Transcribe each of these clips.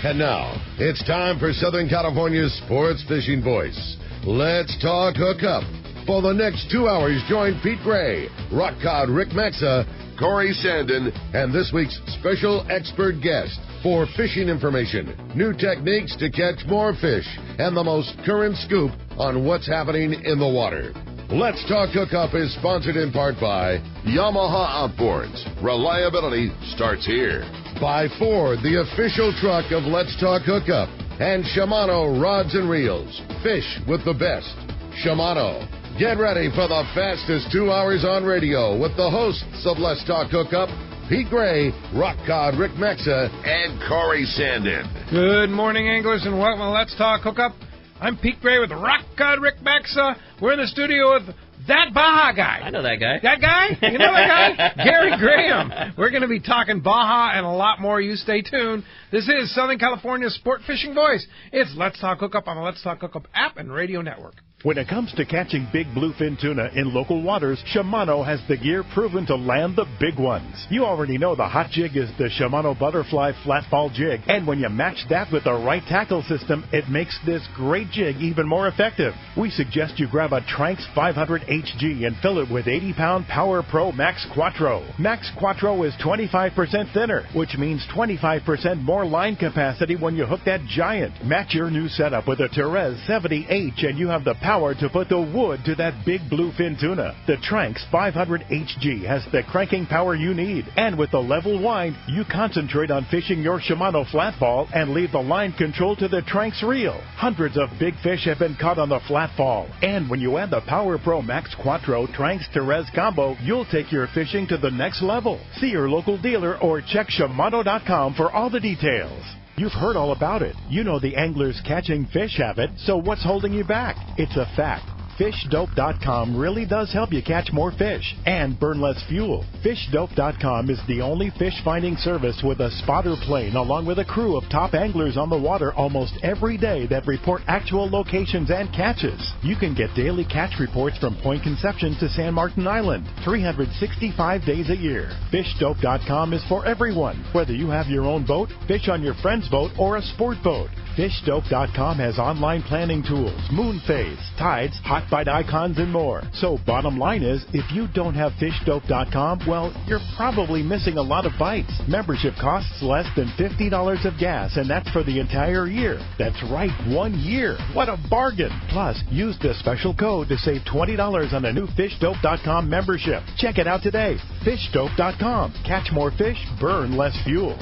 And now, it's time for Southern California's sports fishing voice. Let's talk hookup. For the next 2 hours, join Pete Gray, Rock Cod Rick Maxa, Corey Sandin, and this week's special expert guest for fishing information, new techniques to catch more fish, and the most current scoop on what's happening in the water. Let's Talk Hookup is sponsored in part by Yamaha Outboards. Reliability starts here. By Ford, the official truck of Let's Talk Hookup. And Shimano Rods and Reels. Fish with the best. Shimano. Get ready for the fastest 2 hours on radio with the hosts of Let's Talk Hookup, Pete Gray, Rock Cod Rick Maxa, and Corey Sandin. Good morning, anglers, and welcome to Let's Talk Hookup. I'm Pete Gray with Rock Cod Rick Maxa. We're in the studio with that Baja guy. I know that guy. That guy? You know that guy? Gary Graham. We're going to be talking Baja and a lot more. You stay tuned. This is Southern California's sport fishing voice. It's Let's Talk Hookup on the Let's Talk Hookup app and radio network. When it comes to catching big bluefin tuna in local waters, Shimano has the gear proven to land the big ones. You already know the hot jig is the Shimano Butterfly Flatfall Jig, and when you match that with the right tackle system, it makes this great jig even more effective. We suggest you grab a Tranx 500 HG and fill it with 80-pound Power Pro Max Quattro. Max Quattro is 25% thinner, which means 25% more line capacity when you hook that giant. Match your new setup with a Therese 70H and you have the power to put the wood to that big bluefin tuna. The Tranx 500 HG has the cranking power you need, and with the level wind, you concentrate on fishing your Shimano flatfall and leave the line control to the Tranx reel. Hundreds of big fish have been caught on the flatfall, and when you add the Power Pro Max Quattro Tranx Therese combo, you'll take your fishing to the next level. See your local dealer or check Shimano.com for all the details. You've heard all about it. You know the angler's catching fish habit, so what's holding you back? It's a fact. FishDope.com really does help you catch more fish and burn less fuel. FishDope.com is the only fish finding service with a spotter plane along with a crew of top anglers on the water almost every day that report actual locations and catches. You can get daily catch reports from Point Conception to San Martin Island, 365 days a year. FishDope.com is for everyone, whether you have your own boat, fish on your friend's boat, or a sport boat. FishDope.com has online planning tools, moon phase, tides, hot bite icons, and more. So bottom line is, if you don't have FishDope.com, well, you're probably missing a lot of bites. Membership costs less than $50 of gas, and that's for the entire year. That's right, 1 year. What a bargain. Plus, use the special code to save $20 on a new FishDope.com membership. Check it out today. FishDope.com. Catch more fish, burn less fuel.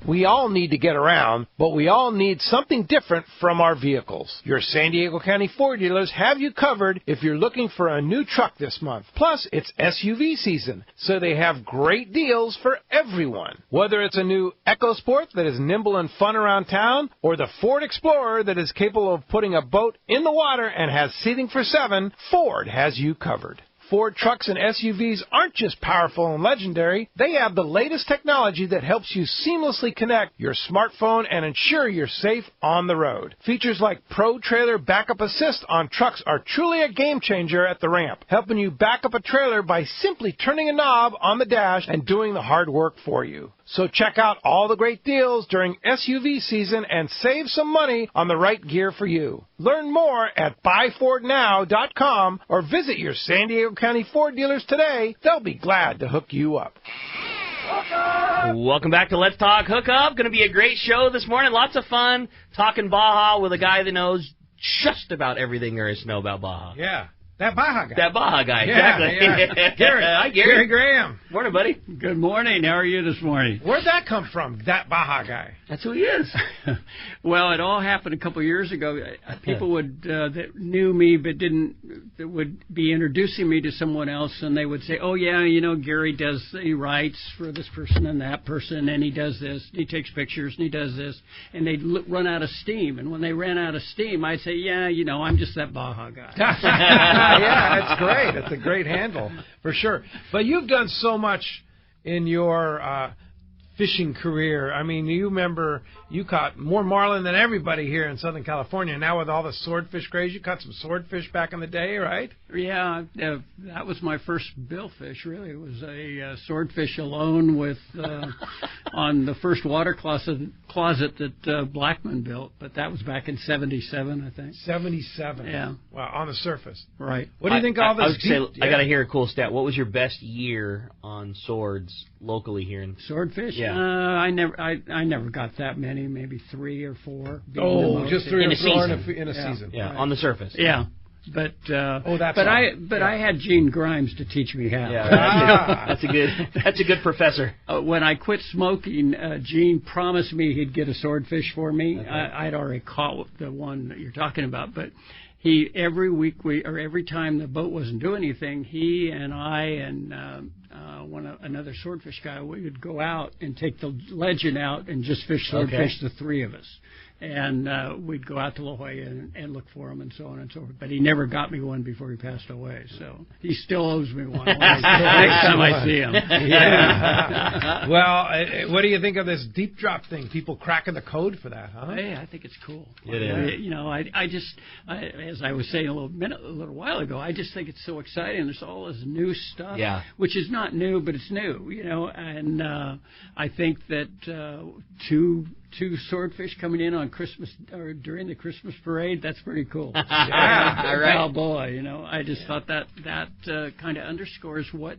We all need to get around, but we all need something different from our vehicles. Your San Diego County Ford dealers have you covered if you're looking for a new truck this month. Plus, it's SUV season, so they have great deals for everyone. Whether it's a new EcoSport that is nimble and fun around town, or the Ford Explorer that is capable of putting a boat in the water and has seating for 7, Ford has you covered. Ford trucks and SUVs aren't just powerful and legendary. They have the latest technology that helps you seamlessly connect your smartphone and ensure you're safe on the road. Features like Pro Trailer Backup Assist on trucks are truly a game changer at the ramp, helping you back up a trailer by simply turning a knob on the dash and doing the hard work for you. So check out all the great deals during SUV season and save some money on the right gear for you. Learn more at buyfordnow.com or visit your San Diego County Ford dealers today. They'll be glad to hook you up. Welcome back to Let's Talk Hookup. Going to be a great show this morning. Lots of fun talking Baja with a guy that knows just about everything there is to know about Baja. Yeah. That Baja guy. That Baja guy, yeah, exactly. Yeah. Gary. Hi, Gary. Gary Graham. Morning, buddy. Good morning. How are you this morning? Where'd that come from, that Baja guy? That's who he is. Well, it all happened a couple of years ago. People would that knew me but that would be introducing me to someone else, and they would say, "Oh yeah, you know, Gary he writes for this person and that person, and he does this, and he takes pictures, and he does this," and they'd run out of steam. And when they ran out of steam, I'd say, "Yeah, you know, I'm just that Baja guy." Yeah, that's great. It's a great handle for sure. But you've done so much in your fishing career. I mean, you remember you caught more marlin than everybody here in Southern California. Now with all the swordfish craze, you caught some swordfish back in the day, right? Yeah, that was my first billfish, really. It was a swordfish alone with on the first water closet that Blackman built, but that was back in 77, I think. 77. Yeah. Wow, on the surface. Right. What do you think of all this? I got to hear a cool stat. What was your best year on swords locally here in swordfish? Yeah. I never got that many, maybe 3 or 4. Oh, just 3 or 4 in a yeah. season. Yeah, right. on the surface. Yeah. But I had Gene Grimes to teach me how. Yeah, that's a good professor. When I quit smoking, Gene promised me he'd get a swordfish for me. Okay. I'd already caught the one that you're talking about, but every time the boat wasn't doing anything, he and I and another swordfish guy, we would go out and take the legend out and just fish swordfish, the 3 of us. And we'd go out to La Jolla and look for him and so on and so forth. But he never got me one before he passed away. So he still owes me one next time I see him. Yeah. Well, what do you think of this deep drop thing? People cracking the code for that, huh? Hey, I think it's cool. It is. You know, as I was saying a little while ago, I just think it's so exciting. There's all this new stuff, which is not new, but it's new. You know, and I think that two swordfish coming in on Christmas or during the Christmas parade, that's pretty cool. Right. Balboa, you know, I just thought that kind of underscores what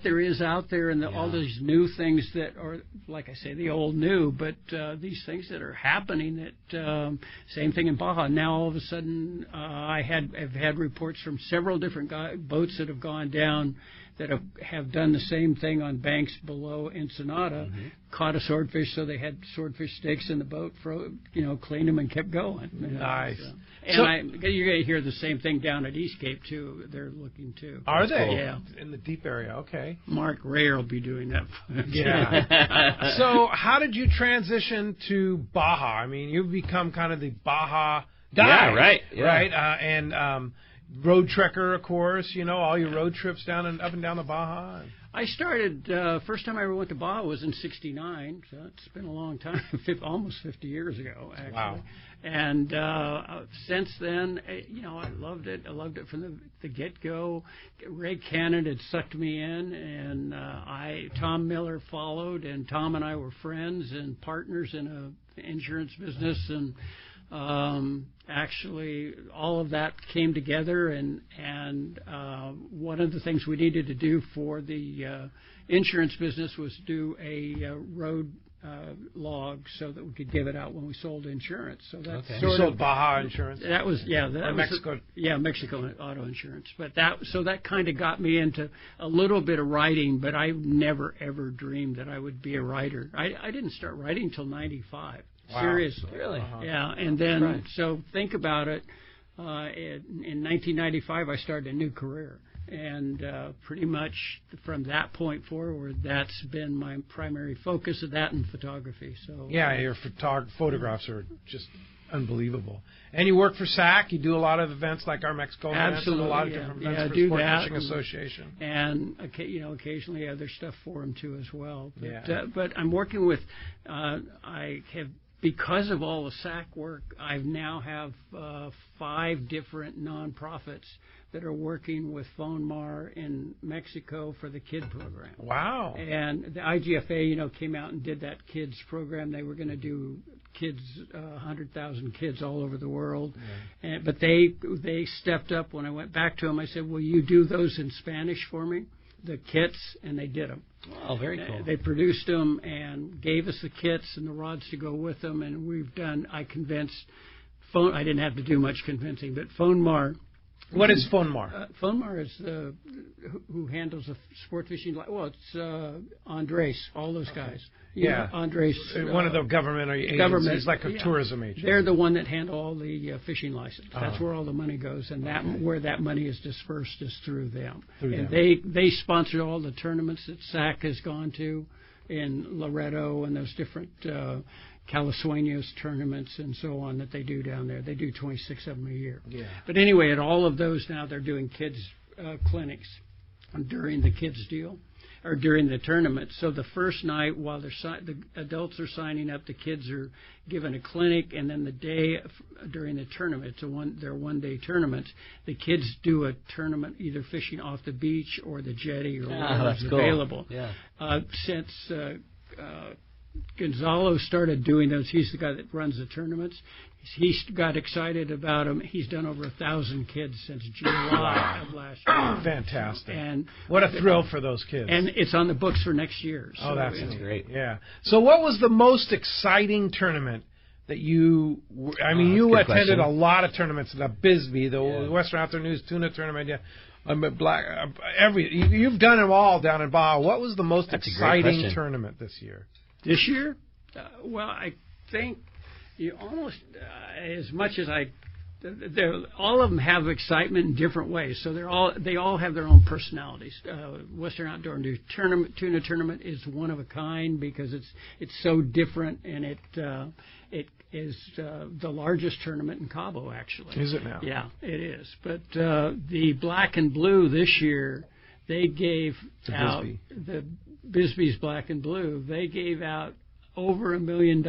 there is out there and all these new things that are, like I say, the old new, but these things that are happening that same thing in Baja. Now all of a sudden I've had reports from several different boats that have gone down that have done the same thing on banks below Ensenada, caught a swordfish, so they had swordfish steaks in the boat, cleaned them and kept going. Nice. And you're going to hear the same thing down at East Cape, too. They're looking, too. Are they? Cool. Yeah. In the deep area, okay. Mark Ray will be doing that. Yeah. So how did you transition to Baja? I mean, you've become kind of the Baja guy. Yeah, right. Yeah. Right? Road trekker, of course, you know, all your road trips up and down the Baja. I started, first time I ever went to Baja was in 69, so it's been a long time, almost 50 years ago, actually. Wow. And since then, I loved it. I loved it from the get-go. Ray Cannon had sucked me in, and Tom Miller followed, and Tom and I were friends and partners in an insurance business, and actually all of that came together, and one of the things we needed to do for the insurance business was do a road log so that we could give it out when we sold insurance. So that's sort of Baja insurance. That was Mexico. Mexico auto insurance. But that kind of got me into a little bit of writing, but I never ever dreamed that I would be a writer. I didn't start writing until 95. Wow. Seriously. Really? Yeah, and then so think about it. In 1995, I started a new career, and pretty much from that point forward, that's been my primary focus of that and photography. So your photographs are just unbelievable. And you work for SAC. You do a lot of events like our Mexico events and a lot of different events for Sport Fishing Association. And occasionally other stuff for them too as well. But I'm working with. I have. Because of all the SAC work, I now have 5 different nonprofits that are working with FONMAR in Mexico for the KID program. Wow. And the IGFA, came out and did that KIDS program. They were going to do kids, 100,000 kids all over the world. Yeah. But they stepped up when I went back to them. I said, will you do those in Spanish for me? The kits, and they did them. Oh, very cool. They produced them and gave us the kits and the rods to go with them, and I convinced I didn't have to do much convincing, but FONMAR. What is FONMAR? FONMAR is who handles the sport fishing. Well, it's Andres, all those guys. Yeah, Andres. One of the government agencies, like a tourism agency. They're the one that handle all the fishing license. That's where all the money goes, and where that money is dispersed is through them. They sponsor all the tournaments that SAC has gone to in Loreto and those different Calisueños tournaments and so on that they do down there. They do 26 of them a year. Yeah. But anyway, at all of those now, they're doing kids clinics during the kids deal. or during the tournament. So the first night, while the adults are signing up, the kids are given a clinic, and then the day during the tournament, they're one-day tournaments. The kids do a tournament either fishing off the beach or the jetty or whatever's available. Yeah. Since Gonzalo started doing those, he's the guy that runs the tournaments. He's got excited about them. He's done over 1,000 kids since July of last year. Fantastic. And what a thrill for those kids. And it's on the books for next year. So that's great. Yeah. So what was the most exciting tournament that you... I mean, you attended a lot of tournaments, the Bisbee, the Western Outdoor News Tuna Tournament. Yeah. You've done them all down in Baja. What was the most exciting tournament this year? This year? Well, I think... You almost as much as all of them have excitement in different ways. So they all have their own personalities. Western Outdoor News Tuna Tournament is one of a kind because it's so different, and it is the largest tournament in Cabo, actually. Is it now? Yeah, it is. But the Black and Blue this year, they gave out the Bisbee's Black and Blue. They gave out over $1 million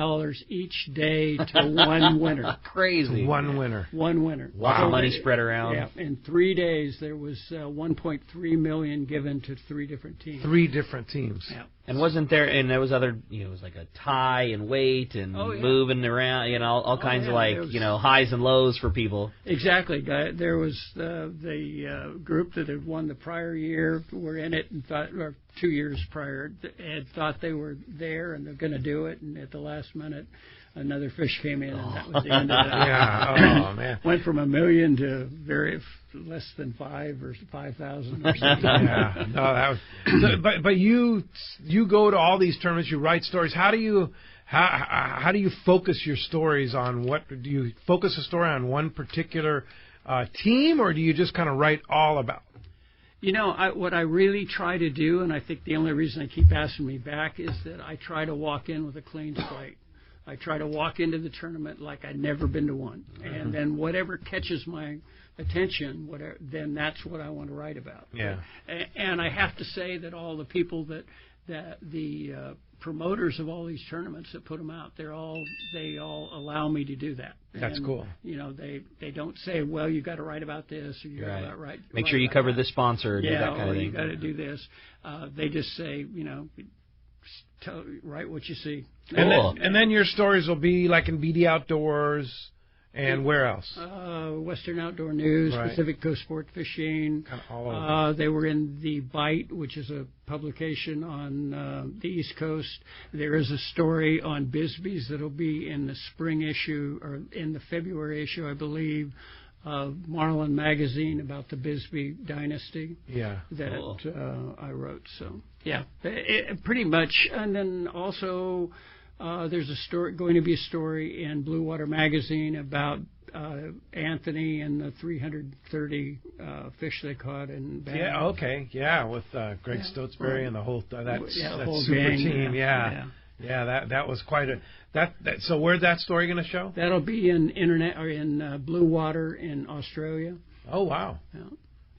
each day to one winner. Crazy. One winner. Lots of money spread around. Yeah. In 3 days, there was $1.3 million given to 3 different teams. 3 different teams. Yeah. And wasn't there? And there was other. It was like a tie and weight and moving around. All kinds of highs and lows for people. Exactly. There was the group that had won the prior year were in it and thought, or 2 years prior, had thought they were there and they're going to do it, and at the last minute, another fish came in, and that was the end of that. Yeah. Oh man. Went from $1 million to less than 5 or 5,000 or something. Yeah. No, that was. But you go to all these tournaments. You write stories. How do you focus your stories on what? Do you focus a story on one particular team, or do you just kind of write all about? What I really try to do, and I think the only reason I keep asking me back, is that I try to walk in with a clean slate. I try to walk into the tournament like I'd never been to one. And then whatever catches my attention, then that's what I want to write about. Yeah. And I have to say that all the people that the promoters of all these tournaments that put them out, they all allow me to do that. That's cool. They don't say, well, you got to write about this, or you got to write. Make sure you cover this sponsor, or do that kind of thing. You got to do this. They just say, write what you see. And then your stories will be like in BD Outdoors. And where else? Western Outdoor News, Pacific Coast Sport Fishing. Kind of all over. They were in the Bite, which is a publication on the East Coast. There is a story on Bisbee's that'll be in the spring issue, or in the February issue, I believe, of Marlin Magazine about the Bisbee dynasty. Yeah. That I wrote. So, yeah, pretty much. And then also... there's going to be a story in Blue Water Magazine about Anthony and the 330 fish they caught in Baja. Yeah, okay, yeah, with Greg Stotsberry and the whole that whole super gang, team. Yeah, that was quite a that. So where's that story going to show? That'll be in Blue Water in Australia. Oh wow. Yeah.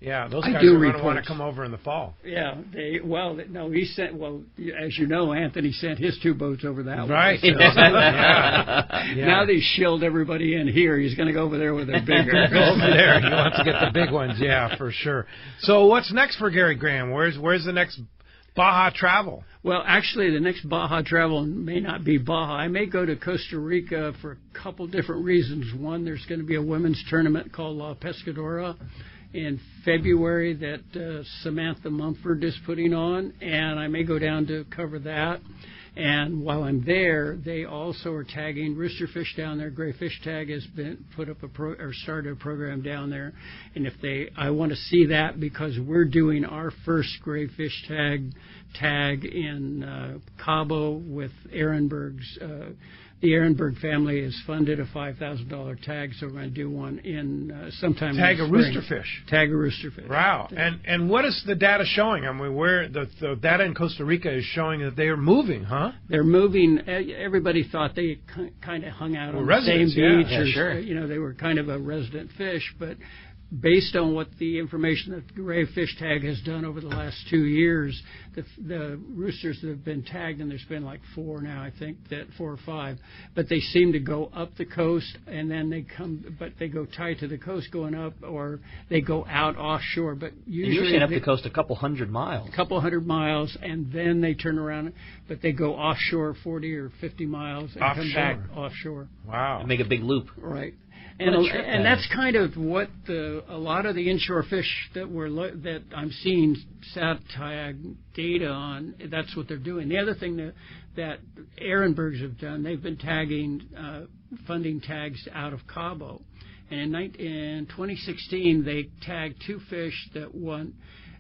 Yeah, those guys are going to want to come over in the fall. Yeah, he sent. Well, as you know, Anthony sent his 2 boats over that right. way. So. Yeah. Now they shilled everybody in here. He's going to go over there with their bigger. Over there, he wants to get the big ones. Yeah, for sure. So what's next for Gary Graham? Where's the next Baja travel? Well, actually, the next Baja travel may not be Baja. I may go to Costa Rica for a couple different reasons. One, there's going to be a women's tournament called La Pescadora in February that Samantha Mumford is putting on, and I may go down to cover that. And while I'm there, they also are tagging roosterfish down there. Gray Fish Tag has been put up started a program down there, and I want to see that because we're doing our first Gray Fish tag in Cabo with Ehrenberg's. The Ehrenberg family has funded a $5,000 tag, so we're going to do one in sometime. Tag a roosterfish. Tag a roosterfish. Wow! And what is the data showing? I mean, where the data in Costa Rica is showing that they are moving, huh? They're moving. Everybody thought they kind of hung out on the same beach, sure. They were kind of a resident fish, but based on what the information that Gray Fish Tag has done over the last 2 years, the roosters that have been tagged, and there's been like 4 now, I think, 4 or 5, but they seem to go up the coast, and then they go tight to the coast going up, or they go out offshore. But usually up the coast a couple hundred miles. A couple 100 miles, and then they turn around, but they go offshore 40 or 50 miles and come back offshore. Wow. And make a big loop. Right. And that's kind of what a lot of the inshore fish that I'm seeing sat tag data on. That's what they're doing. The other thing that Ehrenbergs have done, they've been tagging funding tags out of Cabo, and in 2016 they tagged 2 fish that won.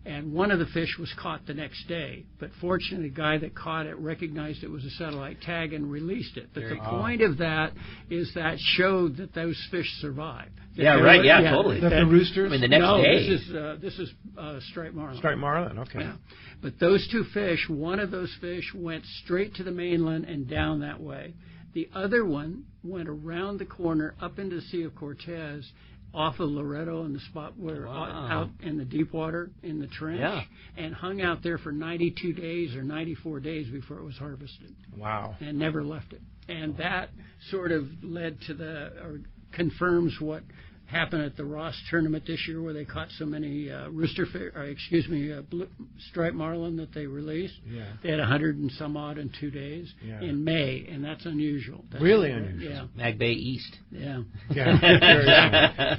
And one of the fish was caught the next day. But fortunately, the guy that caught it recognized it was a satellite tag and released it. But the point of that is that showed that those fish survived. Totally. The roosters? I mean, the next day. This is striped marlin. Striped marlin, okay. Yeah. But those 2 fish, one of those fish went straight to the mainland and down that way. The other one went around the corner up into the Sea of Cortez, off of Loreto in the spot where out in the deep water in the trench, and hung out there for 92 days or 94 days before it was harvested. Wow. And never left it. And that sort of led to or confirms what happened at the Ross tournament this year, where they caught so many striped marlin that they released. Yeah. They had 100 and some odd in 2 days in May, and that's unusual. That's really unusual. Yeah. Mag Bay East. Yeah.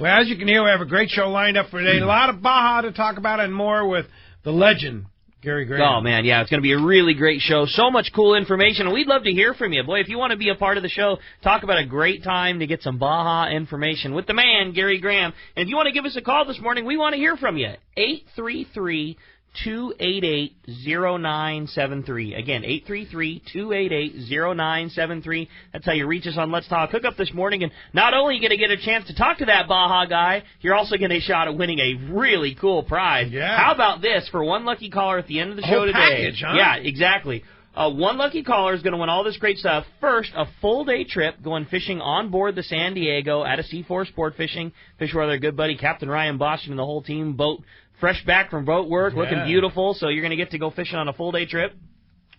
Well, as you can hear, we have a great show lined up for today. A lot of Baja to talk about and more with the legend, Gary Graham. Oh, man, yeah, it's going to be a really great show. So much cool information, and we'd love to hear from you. Boy, if you want to be a part of the show, talk about a great time to get some Baja information with the man, Gary Graham. And if you want to give us a call this morning, we want to hear from you. 833-288-0973. Again, 833-288-0973. That's how you reach us on Let's Talk Hookup this morning. And not only are you going to get a chance to talk to that Baja guy, you're also going to get a shot at winning a really cool prize. Yeah. How about this for one lucky caller at the end of the show today? Package, huh? Yeah, exactly. One lucky caller is going to win all this great stuff. First, a full-day trip going fishing on board the San Diego at a C4 Sport Fishing. Fish with our good buddy Captain Ryan Boston and the whole team. Boat fresh back from boat work, looking beautiful, so you're going to get to go fishing on a full-day trip.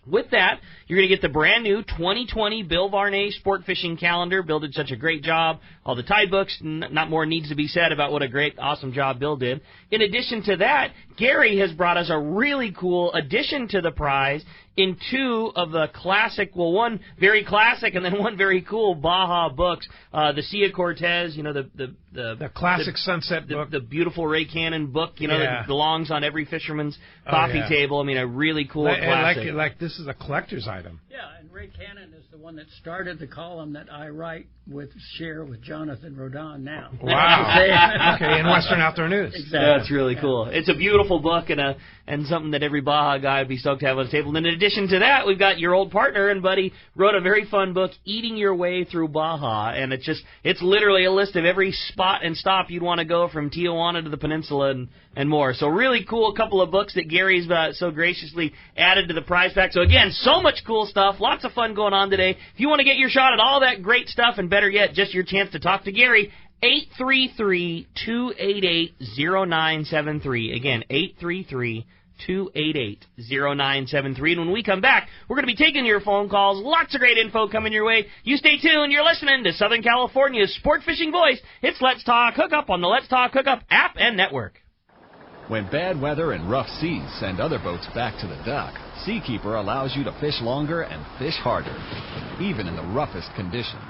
With that, you're going to get the brand-new 2020 Bill Varney Sport Fishing Calendar. Bill did such a great job. All the tide books, not more needs to be said about what a great, awesome job Bill did. In addition to that, Gary has brought us a really cool addition to the prize in 2 of the classic, well, one very classic and then one very cool Baja books. The Sea of Cortez, you know, the classic sunset book. The beautiful Ray Cannon book, you know, that belongs on every fisherman's coffee table. I mean, a really cool classic. Like this is a collector's item. Yeah, and Ray Cannon is the one that started the column that I write share with Jonathan Rodin now. Wow. Okay, in Western Outdoor News. Exactly. That's really cool. It's a beautiful book and something that every Baja guy would be stoked to have on the table. And in addition to that, we've got your old partner and buddy wrote a very fun book, Eating Your Way Through Baja, and it's literally a list of every spot and stop you'd want to go from Tijuana to the peninsula and more. So really cool couple of books that Gary's so graciously added to the prize pack. So again, so much cool stuff, lots of fun going on today. If you want to get your shot at all that great stuff, and better yet, just your chance to talk to Gary, 833-288-0973. Again, 833-288-0973. And when we come back, we're going to be taking your phone calls. Lots of great info coming your way. You stay tuned. You're listening to Southern California's sport fishing voice. It's Let's Talk Hookup on the Let's Talk Hookup app and network. When bad weather and rough seas send other boats back to the dock, Seakeeper allows you to fish longer and fish harder, even in the roughest conditions.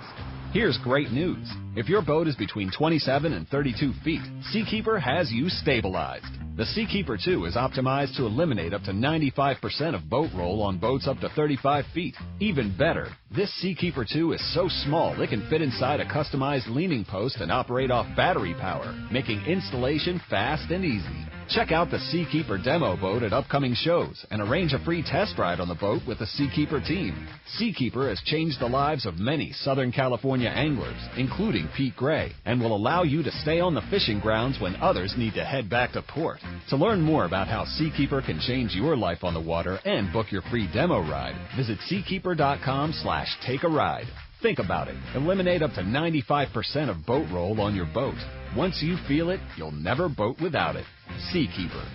Here's great news. If your boat is between 27 and 32 feet, Seakeeper has you stabilized. The Seakeeper 2 is optimized to eliminate up to 95% of boat roll on boats up to 35 feet. Even better, this Seakeeper 2 is so small it can fit inside a customized leaning post and operate off battery power, making installation fast and easy. Check out the Seakeeper demo boat at upcoming shows and arrange a free test ride on the boat with the Seakeeper team. Seakeeper has changed the lives of many Southern California anglers, including Pete Gray, and will allow you to stay on the fishing grounds when others need to head back to port. To learn more about how Seakeeper can change your life on the water and book your free demo ride, visit seakeeper.com/take-a-ride. Think about it. Eliminate up to 95% of boat roll on your boat. Once you feel it, you'll never boat without it. Seakeeper.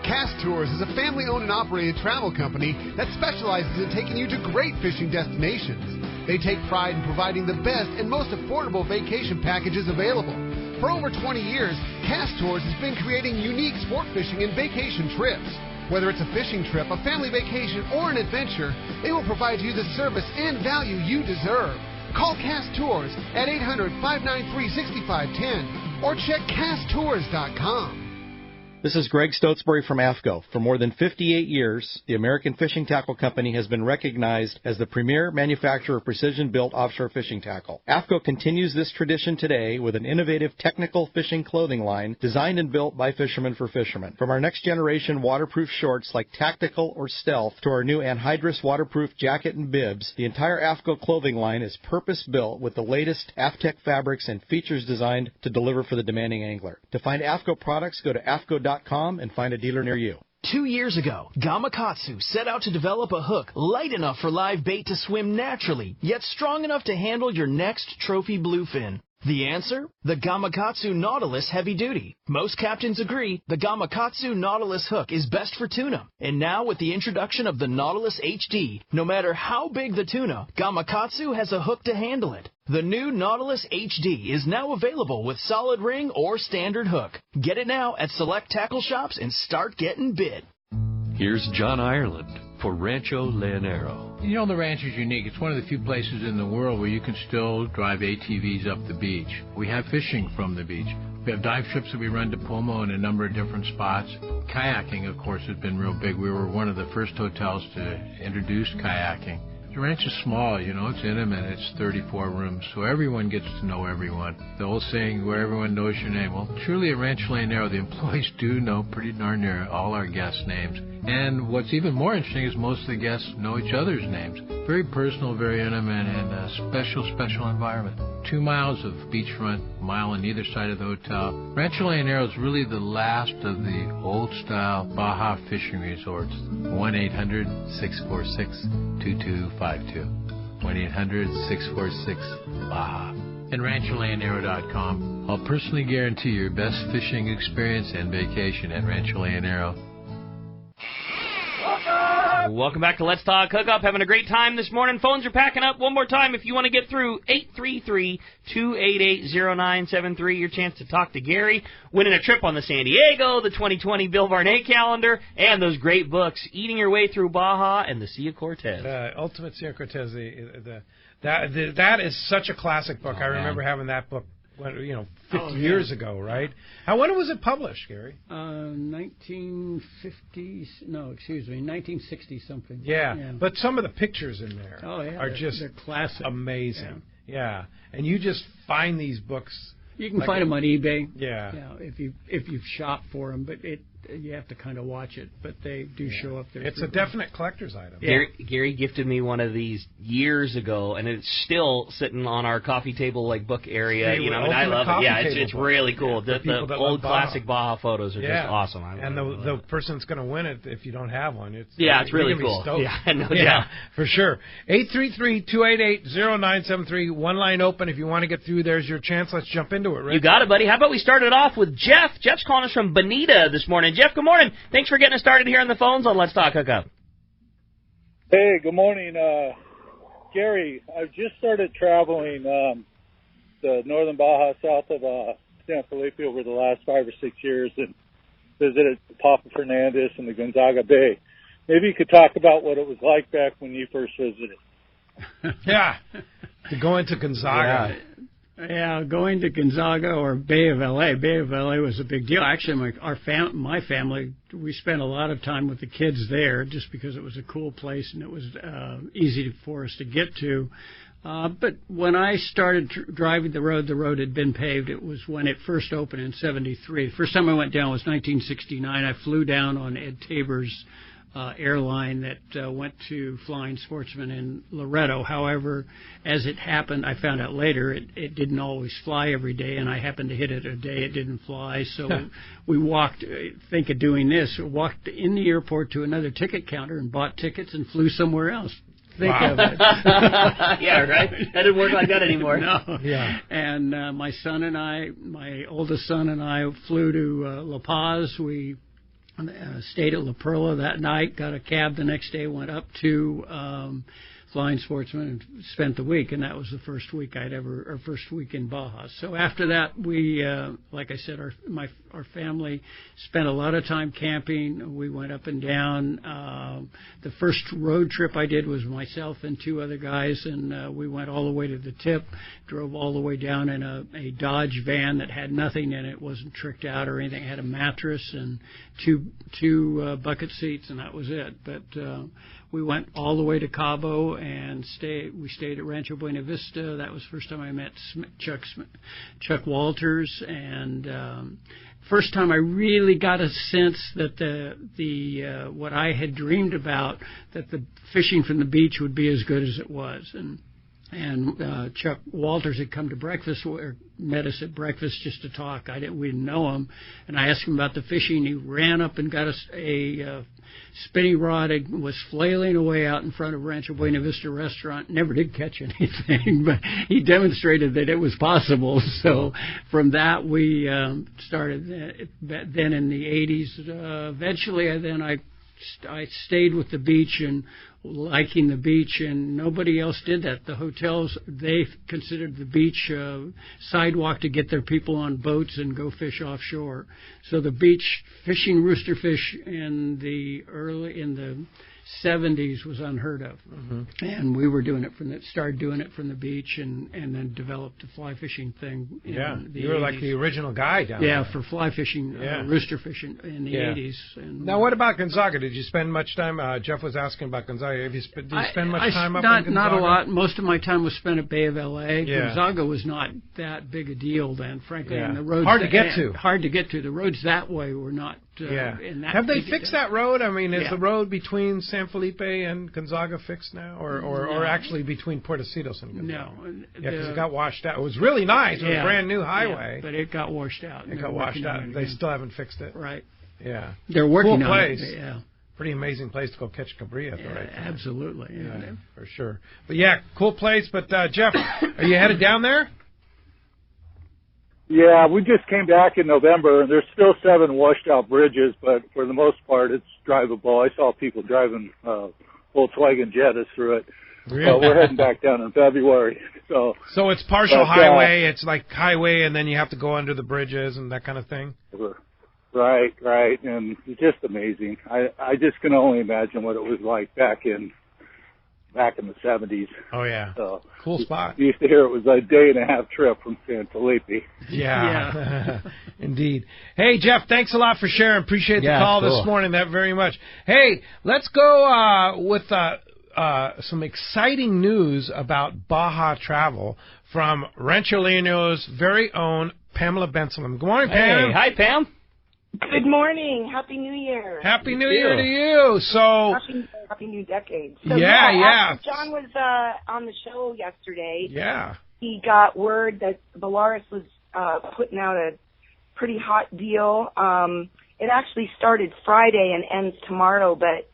Cast Tours is a family-owned and operated travel company that specializes in taking you to great fishing destinations. They take pride in providing the best and most affordable vacation packages available. For over 20 years, Cast Tours has been creating unique sport fishing and vacation trips. Whether it's a fishing trip, a family vacation, or an adventure, they will provide you the service and value you deserve. Call Cast Tours at 800-593-6510 or check casttours.com. This is Greg Stotesbury from AFCO. For more than 58 years, the American Fishing Tackle Company has been recognized as the premier manufacturer of precision-built offshore fishing tackle. AFCO continues this tradition today with an innovative technical fishing clothing line designed and built by fishermen for fishermen. From our next-generation waterproof shorts like Tactical or Stealth to our new anhydrous waterproof jacket and bibs, the entire AFCO clothing line is purpose-built with the latest AFTEC fabrics and features designed to deliver for the demanding angler. To find AFCO products, go to AFCO.com and find a dealer near you. 2 years ago, Gamakatsu set out to develop a hook light enough for live bait to swim naturally, yet strong enough to handle your next trophy bluefin. The answer? The Gamakatsu Nautilus Heavy Duty. Most captains agree the Gamakatsu Nautilus hook is best for tuna. And now with the introduction of the Nautilus HD, no matter how big the tuna, Gamakatsu has a hook to handle it. The new Nautilus HD is now available with solid ring or standard hook. Get it now at select tackle shops and start getting bit. Here's John Ireland for Rancho Leonero. You know, the ranch is unique. It's one of the few places in the world where you can still drive ATVs up the beach. We have fishing from the beach. We have dive trips that we run to Pomo in a number of different spots. Kayaking, of course, has been real big. We were one of the first hotels to introduce kayaking. The ranch is small, you know, it's intimate, it's 34 rooms, so everyone gets to know everyone. The old saying, where everyone knows your name. Well, truly at Rancho Leonero, the employees do know pretty darn near all our guests' names. And what's even more interesting is most of the guests know each other's names. Very personal, very intimate, and a special, special environment. 2 miles of beachfront, a mile on either side of the hotel. Rancho Leonero is really the last of the old-style Baja fishing resorts. 1-800-646-2252. 1-800-646-BAJA. And RanchoLeonero.com. I'll personally guarantee your best fishing experience and vacation at Rancho Leonero. Welcome back to Let's Talk Hookup. Having a great time this morning. Phones are packing up. One more time if you want to get through. 833-288-0973. Your chance to talk to Gary. Winning a trip on the San Diego, the 2020 Bill Varney calendar, and those great books, Eating Your Way Through Baja and the Sea of Cortez. Ultimate Sea of Cortez. That is such a classic book. I remember having that book 50 years ago, right? When was it published, Gary? 1960 something. Yeah, but some of the pictures in there are just classic, amazing. Yeah, and you just find these books. You can find them on eBay. Yeah, if you've shopped for them, but you have to kind of watch it. But they do show up there. It's a definite collector's item. Gary gifted me one of these years ago, and it's still sitting on our coffee table book area. I love it. Yeah, it's really cool. The old classic Baja photos are just awesome. And the person that's going to win it, if you don't have one, it's really cool. No doubt. For sure. 833-288-0973. One line open. If you want to get through, there's your chance. Let's jump into it, Rick. You got it, buddy. How about we start it off with Jeff? Jeff's calling us from Bonita this morning. Jeff, good morning. Thanks for getting us started here on the phones on Let's Talk Hookup. Hey, good morning. Gary, I've just started traveling the northern Baja south of San Felipe over the last 5 or 6 years and visited Papa Fernandez and the Gonzaga Bay. Maybe you could talk about what it was like back when you first visited. Yeah, to go into Gonzaga. Yeah, going to Gonzaga or Bay of L.A. Bay of L.A. was a big deal. Actually, my family, we spent a lot of time with the kids there just because it was a cool place and it was easy for us to get to. But when I started driving the road had been paved. It was when it first opened in 73. The first time I went down was 1969. I flew down on Ed Tabor's airline that went to Flying Sportsman in Loretto. However, as it happened, I found out later it didn't always fly every day, and I happened to hit it a day it didn't fly. So we walked in the airport to another ticket counter and bought tickets and flew somewhere else. think of it. Yeah, right? That didn't work like that anymore. No. Yeah. And my oldest son and I flew to La Paz. We stayed at La Perla that night, got a cab the next day, went up to Flying Sportsman and spent the week, and that was the first week first week in Baja. So after that, we, like I said, our family spent a lot of time camping. We went up and down. The first road trip I did was myself and 2 other guys, and we went all the way to the tip, drove all the way down in a Dodge van that had nothing in it, wasn't tricked out or anything. It had a mattress and two bucket seats, and that was it. But we went all the way to Cabo and we stayed at Rancho Buena Vista. That was the first time I met Chuck Walters, and first time I really got a sense that the what I had dreamed about, that the fishing from the beach would be as good as it was. And Chuck Walters had come to breakfast, or met us at breakfast just to talk. We didn't know him, and I asked him about the fishing. He ran up and got us a spinning rod and was flailing away out in front of Rancho Buena Vista restaurant. Never did catch anything, but he demonstrated that it was possible. So from that, we started. Then in the 80s, eventually, I stayed with the beach and liking the beach, and nobody else did that. The hotels, they considered the beach sidewalk to get their people on boats and go fish offshore. So the beach, fishing roosterfish in the 70s was unheard of. Mm-hmm. And we were started doing it from the beach, and then developed the fly fishing thing in the you were 80s. Like the original guy down there. Yeah, for fly fishing, rooster fishing in the 80s. And now, what about Gonzaga? Did you spend much time? Jeff was asking about Gonzaga. Did you spend much time up in Gonzaga? Not a lot. Most of my time was spent at Bay of L.A. Yeah. Gonzaga was not that big a deal then, frankly. And the roads hard to get to. Hard to get to. The roads that way were not. Have they fixed that road? I mean, is the road between San Felipe and Gonzaga fixed now, or actually between Puertecitos and Gonzaga? No. Yeah, because it got washed out. It was really nice. It was a brand new highway. But it got washed out. It got washed out. They still haven't fixed it. Right. Yeah. They're working cool on place. it. Yeah. Pretty amazing place to go catch cabria at the right time. Absolutely. Yeah, for sure. But cool place. But Jeff, are you headed down there? Yeah, we just came back in November, and there's still 7 washed-out bridges, but for the most part, it's drivable. I saw people driving Volkswagen Jettas through it. Really? We're heading back down in February. So it's partial highway. It's like highway, and then you have to go under the bridges and that kind of thing? Right, and it's just amazing. I just can only imagine what it was like back in the 70s. Oh, yeah. So, cool spot. You used to hear it was a day-and-a-half trip from San Felipe. Yeah. Indeed. Hey, Jeff, thanks a lot for sharing. Appreciate the call this morning that very much. Hey, let's go with some exciting news about Baja travel from Rancho Leone's very own Pamela Bensalem. Good morning, Pam. Hey, hi, Pam. Good morning. Happy New Year. Happy New Year to you. So happy new decade. So, John was on the show yesterday. Yeah. He got word that Valaris was putting out a pretty hot deal. It actually started Friday and ends tomorrow, but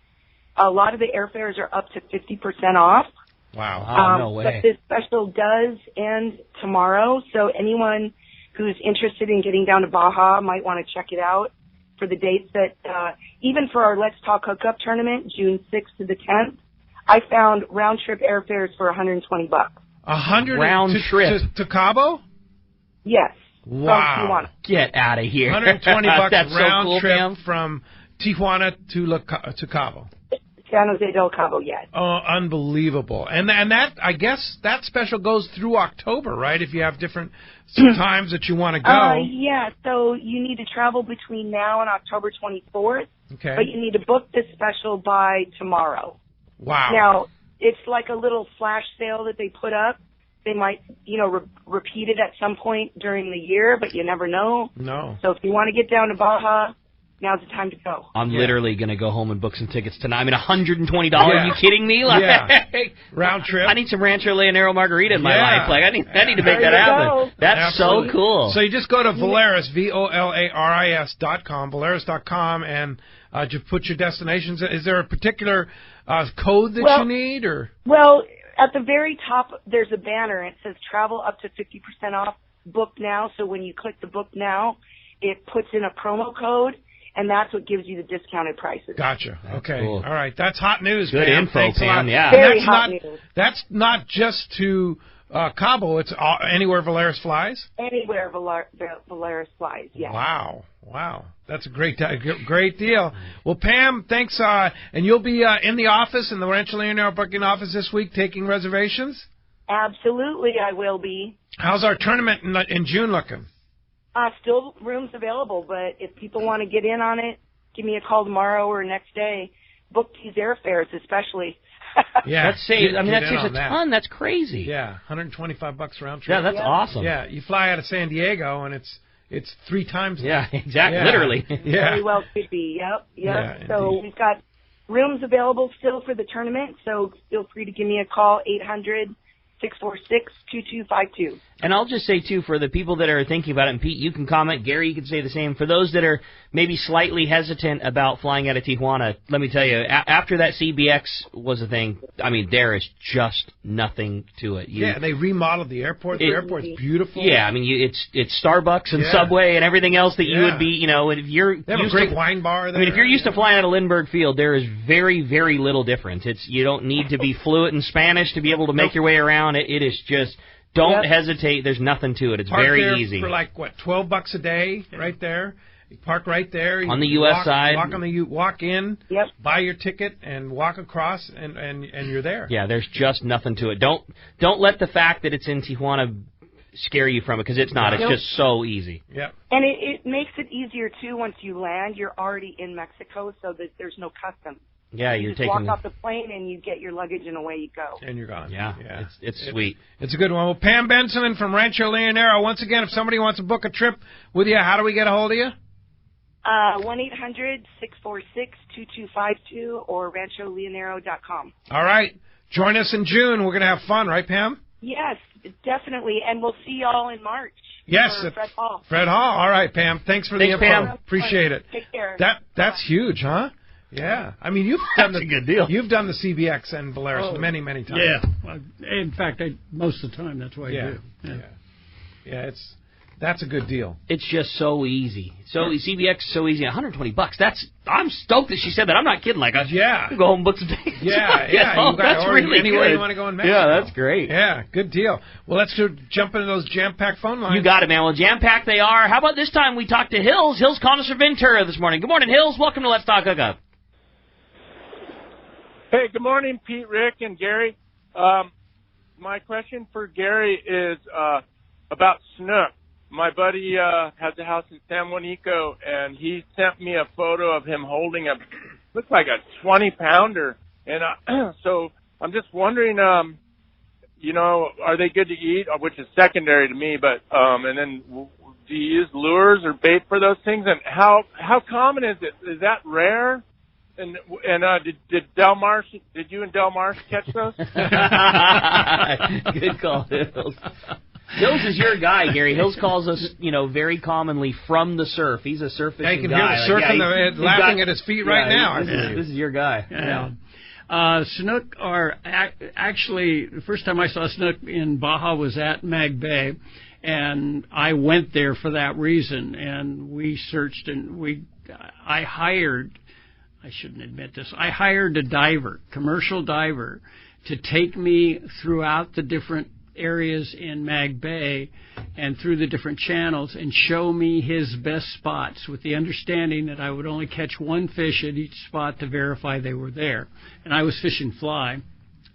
a lot of the airfares are up to 50% off. Wow. No way. But this special does end tomorrow, so anyone who's interested in getting down to Baja might want to check it out for the dates that, even for our Let's Talk Hookup tournament, June 6th to the 10th, I found round-trip airfares for $120. Round-trip? To Cabo? Yes. Wow. Get out of here. $120 That's round-trip so cool, from Tijuana to Cabo. San Jose del Cabo, yes. Oh, unbelievable. And that, I guess, that special goes through October, right? If you have different times that you want to go. Yeah, so you need to travel between now and October 24th. Okay. But you need to book this special by tomorrow. Wow. Now, it's like a little flash sale that they put up. They might, repeat it at some point during the year, but you never know. No. So if you want to get down to Baja, now's the time to go. I'm literally going to go home and book some tickets tonight. I mean, $120? Are you kidding me? Round trip. I need some Rancho Leonero margarita in my life. Like, I need to make that happen. That's Absolutely. So cool. So you just go to Valaris, VOLARIS.com, Valaris.com, and to put your destinations? Is there a particular code that you need, or? Well, at the very top, there's a banner. It says travel up to 50% off, book now. So when you click the book now, it puts in a promo code, and that's what gives you the discounted prices. Gotcha. Okay. Cool. All right. That's hot news, Good Pam. info, Thanks a lot. Pam. Yeah. Very hot news. That's not just to Cabo. It's anywhere Valaris flies? Anywhere Valaris flies, yes. Wow. That's a great deal. Well, Pam, thanks. And you'll be in the office, in the Rancho Leonero booking office this week, taking reservations? Absolutely, I will be. How's our tournament in June looking? Still rooms available, but if people want to get in on it, give me a call tomorrow or next day. Book these airfares, especially. Yeah, that saves a ton. That's crazy. Yeah, $125 round trip. Yeah, that's awesome. Yeah, you fly out of San Diego and it's 3 times. Yeah, exactly. Yeah. Literally. Yeah. Very well could be. Yep. Yeah, so indeed. we've got rooms available still for the tournament. So feel free to give me a call, 800-646-2252. And I'll just say, too, for the people that are thinking about it, and Pete, you can comment, Gary, you can say the same. For those that are maybe slightly hesitant about flying out of Tijuana, let me tell you, after that CBX was a thing, I mean, there is just nothing to it. They remodeled the airport. The airport's beautiful. Yeah, I mean, it's Starbucks and Subway and everything else that you would be, if you're They have a great wine bar there. I mean, if you're used to flying out of Lindbergh Field, there is very, very little difference. You don't need to be fluent in Spanish to be able to make your way around. It is just... Don't hesitate. There's nothing to it. It's Park very there easy. For $12 a day, right there. You park right there. On the U.S. side. Walk in. Buy your ticket and walk across, and you're there. Yeah, there's just nothing to it. Don't let the fact that it's in Tijuana scare you from it, because it's not. It's just so easy. Yep. And it makes it easier too once you land. You're already in Mexico, so that there's no customs. Yeah, you you're just taking... walk off the plane and you get your luggage and away you go. And you're gone. Yeah. It's sweet. It's a good one. Well, Pam Benson from Rancho Leonero. Once again, if somebody wants to book a trip with you, how do we get a hold of you? 1-800-646-2252 or rancholeonero.com. All right. Join us in June. We're going to have fun, right, Pam? Yes, definitely. And we'll see y'all in March. Yes. For Fred Hall. Fred Hall. All right, Pam. Thanks for the info. Pam. Appreciate it. Take care. That's huge, huh? Yeah. I mean, you've done a good deal. You've done the CBX and Valaris many, many times. Yeah. In fact, most of the time, that's what I do. Yeah, that's a good deal. It's just so easy. CBX is so easy. $120. I'm stoked that she said that. I'm not kidding. Yeah. Go home and book some tickets. Yeah. That's really anywhere good. you want to go in Mexico. Yeah, that's great. Yeah, good deal. Well, let's jump into those jam-packed phone lines. You got it, man. Well, jam-packed they are. How about this time we talk to Hills? Hills calling us from Ventura this morning. Good morning, Hills. Welcome to Let's Talk Hookup. Hey, good morning, Pete, Rick, and Gary. My question for Gary is about snook. My buddy has a house in San Juanico, and he sent me a photo of him holding looks like a 20-pounder. And so I'm just wondering, are they good to eat? Which is secondary to me, but and then do you use lures or bait for those things? And how common is it? Is that rare? And did you and Del Marsh catch those? Good call, Hills. Hills is your guy, Gary. Hills calls us, very commonly from the surf. He's a surf fishing guy. You can hear the surf laughing at his feet right now. This is your guy. Yeah. Snook are actually, the first time I saw snook in Baja was at Mag Bay, and I went there for that reason. And we searched, and I hired a commercial diver, to take me throughout the different areas in Mag Bay and through the different channels and show me his best spots, with the understanding that I would only catch one fish at each spot to verify they were there. And I was fishing fly.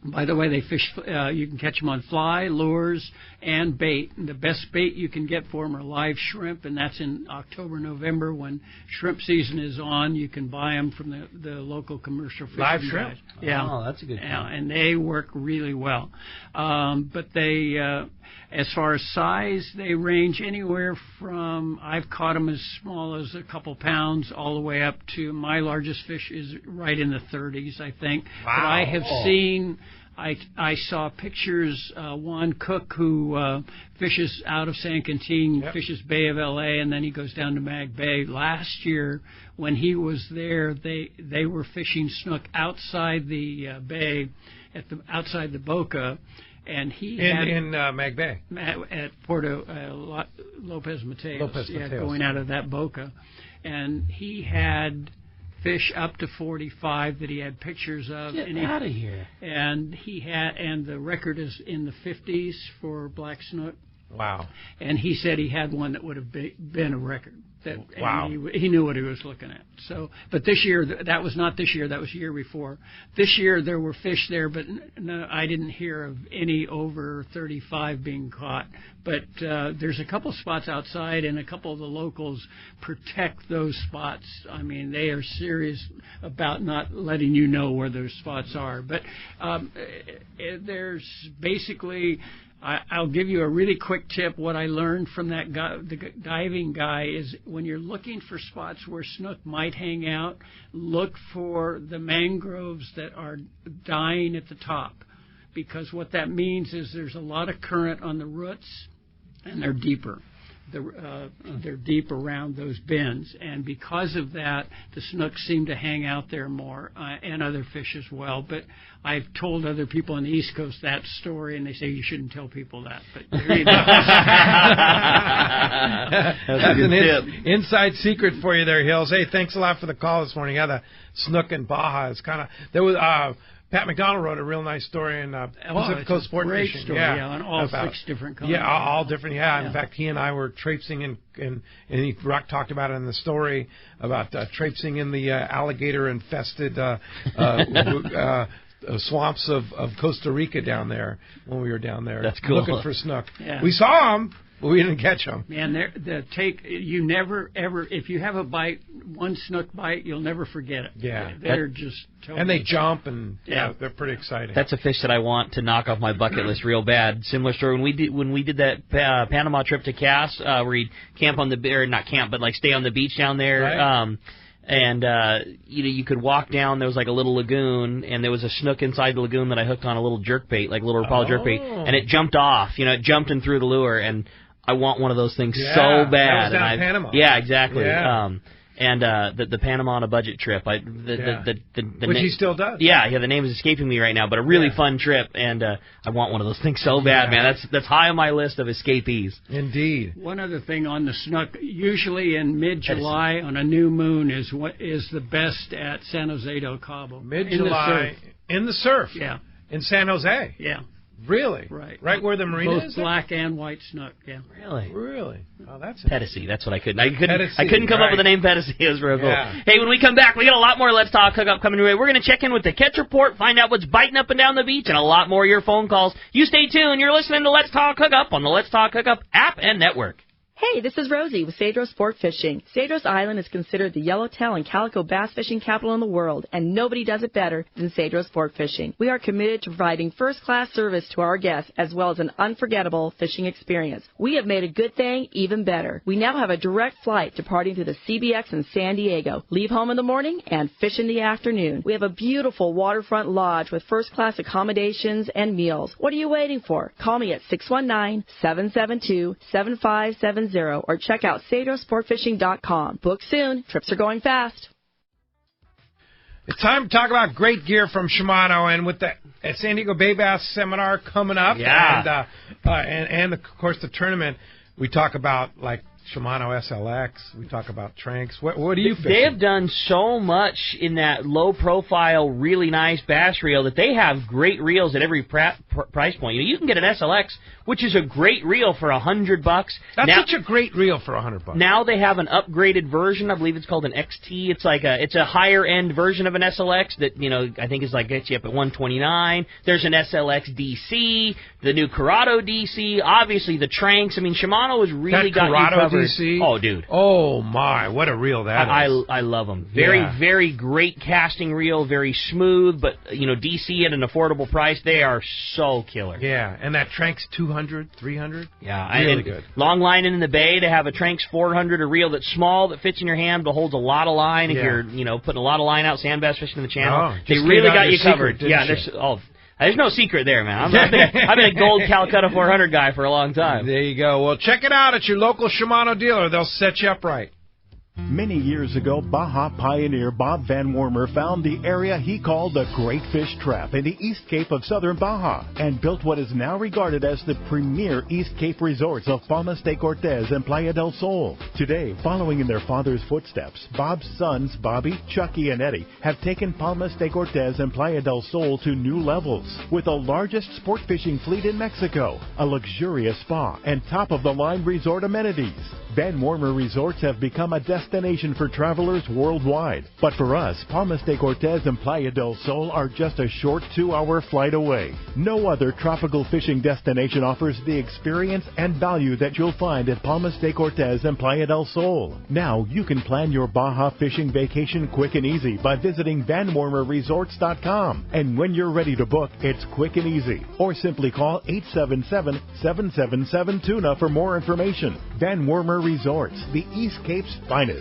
By the way, they fish. You can catch them on fly, lures, and bait. And the best bait you can get for them are live shrimp, and that's in October, November, when shrimp season is on. You can buy them from the local commercial fishing live shrimp. guys. Yeah, oh, that's a good. Yeah, and they work really well. But they, as far as size, they range anywhere from, I've caught them as small as a couple pounds, all the way up to my largest fish is right in the 30s, I think. Wow. But I have seen I saw pictures. Juan Cook, who fishes out of San Quintin, fishes Bay of L.A., and then he goes down to Mag Bay. Last year, when he was there, they were fishing snook outside the bay, outside the Boca, and he in Mag Bay at Puerto Lopez Mateos, going out of that Boca, and he had fish up to 45 that he had pictures of. Get out of here! And the record is in the 50s for black snook. Wow! And he said he had one that would have been a record. Wow! He knew what he was looking at. So, but this year, that was not this year. That was the year before. This year there were fish there, but no, I didn't hear of any over 35 being caught. But there's a couple spots outside, and a couple of the locals protect those spots. I mean, they are serious about not letting you know where those spots are. But there's basically. I'll give you a really quick tip. What I learned from that guy, the diving guy, is when you're looking for spots where snook might hang out, look for the mangroves that are dying at the top, because what that means is there's a lot of current on the roots, and they're deeper. They're deep around those bends, and because of that, the snook seem to hang out there more, and other fish as well. But I've told other people on the East Coast that story, and they say you shouldn't tell people that. But there you go. That's an inside secret for you there, Hills. Hey, thanks a lot for the call this morning. Yeah, the snook in Baja is kind of there was. Pat McDonald wrote a real nice story in Pacific Coast Sport Fishing. Story, on all 6 different continents. Yeah, all different. Yeah, in fact, he and I were traipsing and Rock talked about it in the story about traipsing in the alligator-infested swamps of Costa Rica down there when we were down there. That's cool. Looking for snook. Yeah. We saw them, but we didn't catch them. Man, you never ever, if you have a bite, one snook bite, you'll never forget it. Yeah, they're just totally. And they jump and they're pretty exciting. That's a fish that I want to knock off my bucket list real bad. Similar story when we did that Panama trip to Cass, where you'd camp on not camp, but like stay on the beach down there. Right. And you could walk down. There was like a little lagoon, and there was a snook inside the lagoon that I hooked on a little jerkbait, like a little Rapala jerkbait, and it jumped off. It jumped in through the lure, and I want one of those things so bad. That was down in Panama. Yeah, exactly. Yeah. And the Panama on a budget trip. Which he still does. Yeah, the name is escaping me right now, but a really fun trip, and I want one of those things so bad, man. That's high on my list of escapees. Indeed. One other thing on the snook, usually in mid-July on a new moon is what is the best at San Jose del Cabo. Mid-July in the surf. Yeah. In San Jose. Yeah. Really? Right where the marina both is? Both black and white snook, yeah. Really? Oh, that's Pedicy. That's what I couldn't. I couldn't Pedicy, come up with the name Pedicy. It was real cool. Yeah. Hey, when we come back, we got a lot more Let's Talk Hookup coming your way. We're going to check in with the catch report, find out what's biting up and down the beach, and a lot more of your phone calls. You stay tuned. You're listening to Let's Talk Hookup on the Let's Talk Hookup app and network. Hey, this is Rosie with Cedros Sport Fishing. Cedros Island is considered the yellowtail and calico bass fishing capital in the world, and nobody does it better than Cedros Sport Fishing. We are committed to providing first-class service to our guests as well as an unforgettable fishing experience. We have made a good thing even better. We now have a direct flight departing to the CBX in San Diego. Leave home in the morning and fish in the afternoon. We have a beautiful waterfront lodge with first-class accommodations and meals. What are you waiting for? Call me at 619-772-7570. Or check out CedrosSportFishing.com. Book soon. Trips are going fast. It's time to talk about great gear from Shimano, and with the San Diego Bay Bass Seminar coming up, and of course the tournament, we talk about like Shimano SLX. We talk about Tranks. What do you fish? They have done so much in that low-profile, really nice bass reel that they have great reels at every price point. You can get an SLX, which is a great reel for $100. That's such a great reel for $100. Now they have an upgraded version. I believe it's called an XT. It's like it's a higher-end version of an SLX that I think is like gets you up at $129. There's an SLX DC, the new Corrado DC, obviously the Tranks. I mean, Shimano has really got you covered. DC? Oh, dude. Oh, my. What a reel that is. I love them. Very great casting reel, very smooth, but, DC at an affordable price, they are so killer. Yeah, and that Tranks 200, 300? Yeah. Really good. Long line in the bay to have a Tranks 400, a reel that's small, that fits in your hand, but holds a lot of line. If you're, putting a lot of line out, sand bass fishing in the channel, they really got you covered. There's no secret there, man. I've been a gold Calcutta 400 guy for a long time. There you go. Well, check it out at your local Shimano dealer. They'll set you up right. Many years ago, Baja pioneer Bob Van Wormer found the area he called the Great Fish Trap in the East Cape of southern Baja and built what is now regarded as the premier East Cape resorts of Palmas de Cortez and Playa del Sol. Today, following in their father's footsteps, Bob's sons, Bobby, Chucky, and Eddie, have taken Palmas de Cortez and Playa del Sol to new levels with the largest sport fishing fleet in Mexico, a luxurious spa, and top-of-the-line resort amenities. Van Wormer Resorts have become a destination for travelers worldwide. But for us, Palmas de Cortez and Playa del Sol are just a short 2-hour flight away. No other tropical fishing destination offers the experience and value that you'll find at Palmas de Cortez and Playa del Sol. Now you can plan your Baja fishing vacation quick and easy by visiting VanWormerResorts.com. And when you're ready to book, it's quick and easy. Or simply call 877-777-TUNA for more information. Van Wormer Resorts, the East Cape's finest.